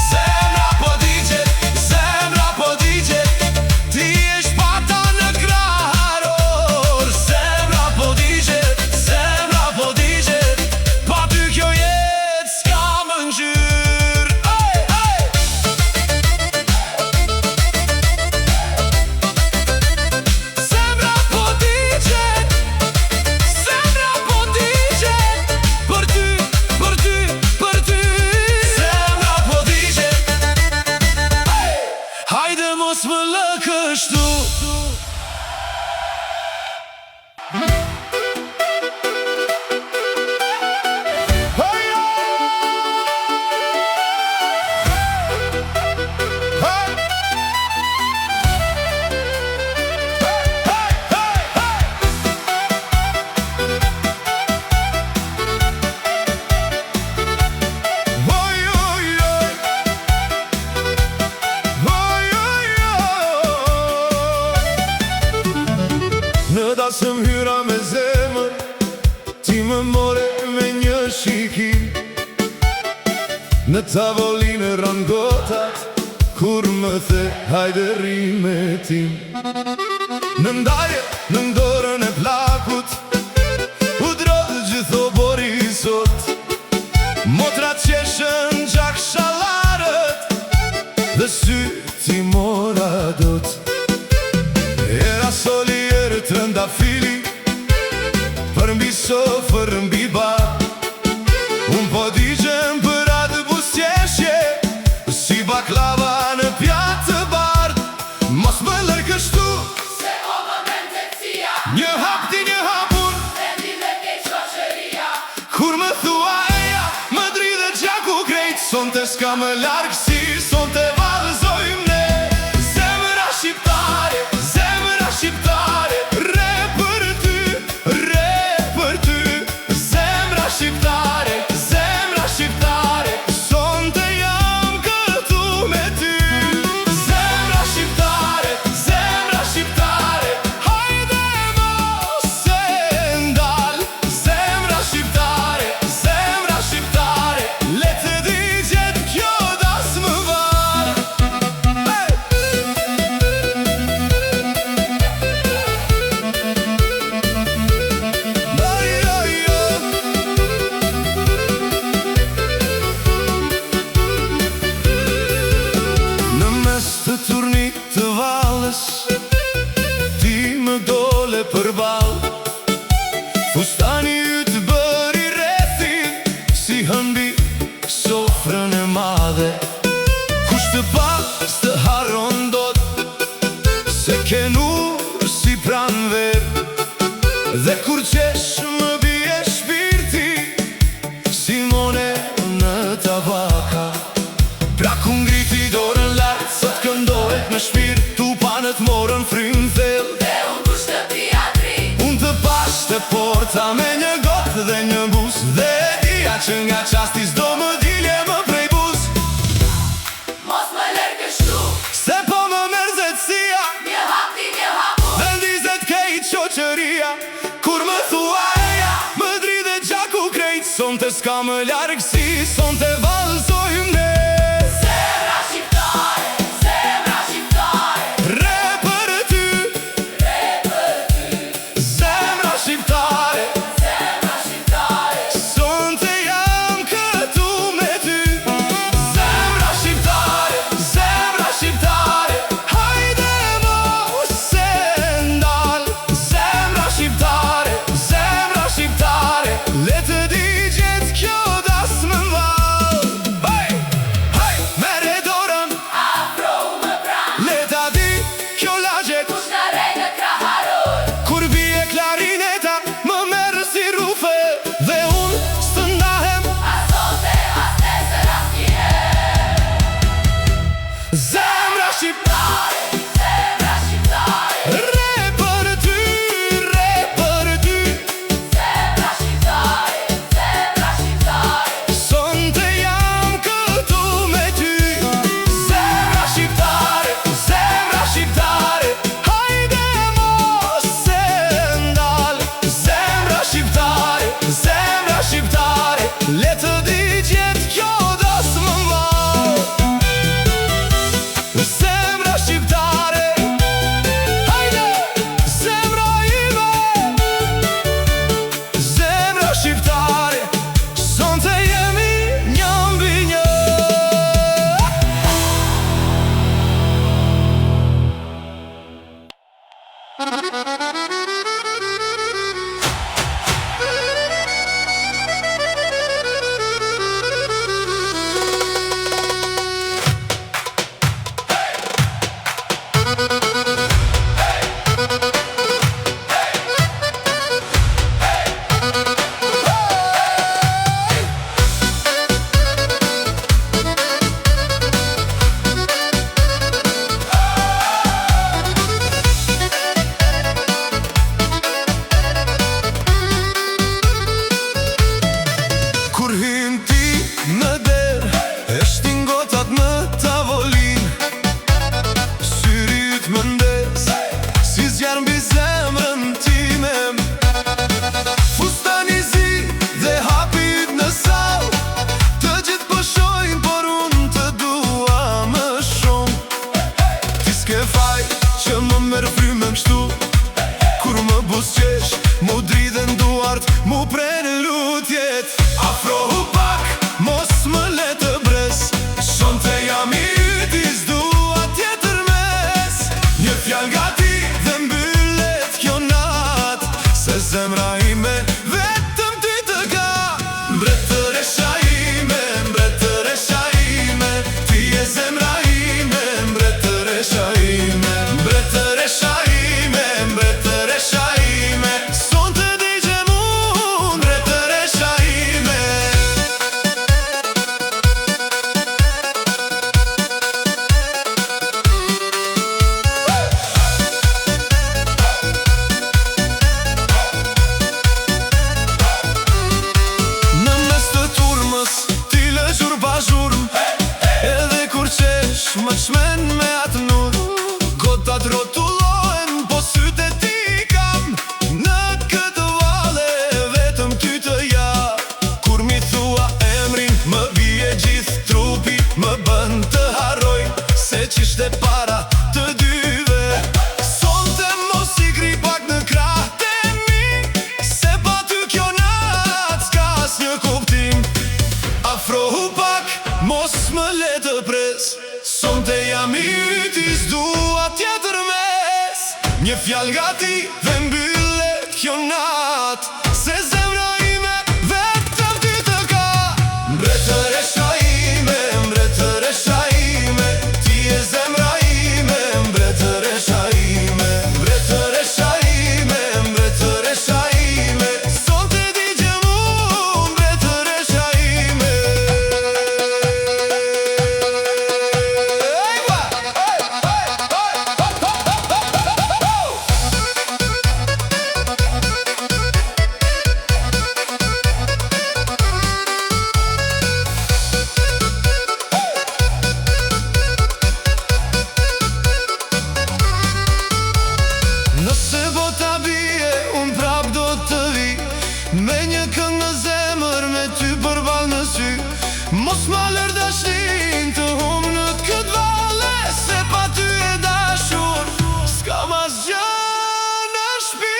S1: Zemra po digje, zemra po digje, ti esh pata në krahëror. Zemra po digje, zemra po digje, pa ty kjo jetë s'ka më ngjyrë. Zemra po digje, zemra po digje, për ty, për ty, për ty. Zemra po digje, hajde mos më lë kështu. Në dasëm hyra me zemër, ti më more me një shikim. Në tavolinë rangotat, kur më the hajde rri me tim. Në ndarje, në ndorën e plakut, u drodhë gjitho bori sot. Motrat qeshën gjak shalarët, dhe sy ti mora dot. Era soli të rënda fili, për mbi sofër mbi bar. Unë po digjem për atë busqeshje, si baklava në pjatë të bardh. Mos më lër kështu,
S2: Se o më mendecia,
S1: një hap ti një hapun.
S2: vendi dhe ke qoqëria.
S1: Kur më thua eja, më dridhe gjaku krejt. Sonte s'ka më largë si, sonte vallëzojmë ne. Zemra shqiptare, zemra shqiptare, re për ty, re për ty. Zemra shqiptare, zemra shqiptare, sonte jam këtu me ty. Zemra shqiptare, hajde mos e ndal. Zemra shqiptare, le të digjet kjo das më val. Në mes të turnit të valës, ti më dole për bal. Fustani yt bëri rethin, si hëmbi sofrën e madhe. Kush të pa s'të harron dot, se ke nur si pranver. Dhe kur qesh më bie shpirti, si mone në tabaka. Pra ku ngriti dorën lartë, sot këndohet me shpirt. Tu panët morën frym thellë,
S2: Dhe unë kush të teatri,
S1: unë të pash të porta me një gotë dhe një bus. Dhe e dija që nga qasti s'do më dilje më prej bus.
S2: mos më lër kështu.
S1: Se po më mërzetësia,
S2: Një hap ti një hapun,
S1: dhe ndizet kejt qoqëria. Kur më thua eja, më dridhe gjaku krejt. Sonte s'ka më largësi, sonte vallëzojmë ne.
S2: zemra shqiptare, zemra shqiptare,
S1: Re për ty, zemra shqiptare, sonte jam këtu me ty. Zemra shqiptare, hajde mos e ndal. Zemra shqiptare, le të digjet kjo das më val. zemra ime vetëm ty të ka. Mbretëresha ime, mbretëresha ime, ti je zemra ime, mbretëresha ime. Mbretëresha ime, mbretëresha ime, sonte digjem unë, mbretëresha ime. Në mes të turmës, ti lë zhur pa zhurm, edhe kur qesh më qmen me atë nur. Gotat rotullohen, po sytë e ti kam. Në këtë vale, vetëm ty të ja. Kur mi thua emrin, më bie gjithë trupi, më bën të harroj se qishte para të dyve. Sonte mos i gri pak në krahët e mi, se pa ty kjo nat s'ka asnjë kuptim. Afrohu pak, mos më le të pres, sonte jam i yti, s'dua tjetër mes. Një fjall nga ti dhe mbyllet kjo nat, se zemra ime vetëm ty të ka. Mbretëresha ime, mbretëresha ime, ti je zemra ime, mbretëresha ime. Mbretëresha ime, mbretëresha ime, sonte digjem unë, mbretëresha ime. Nëse bota bie, unë prap do të vi, me një këngë në zemër, me ty përball në sy. Mos ma lër dashnin të hum në këtë vale, se pa ty e dashur s'kam asgjë në shtëpi.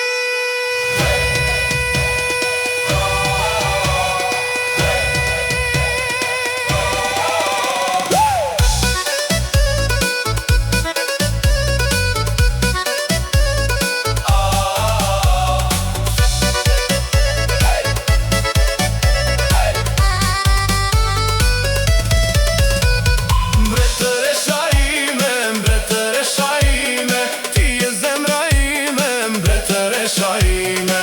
S1: Mbretëresha ime, mbretëresha ime, ti je zemra ime, mbretëresha ime.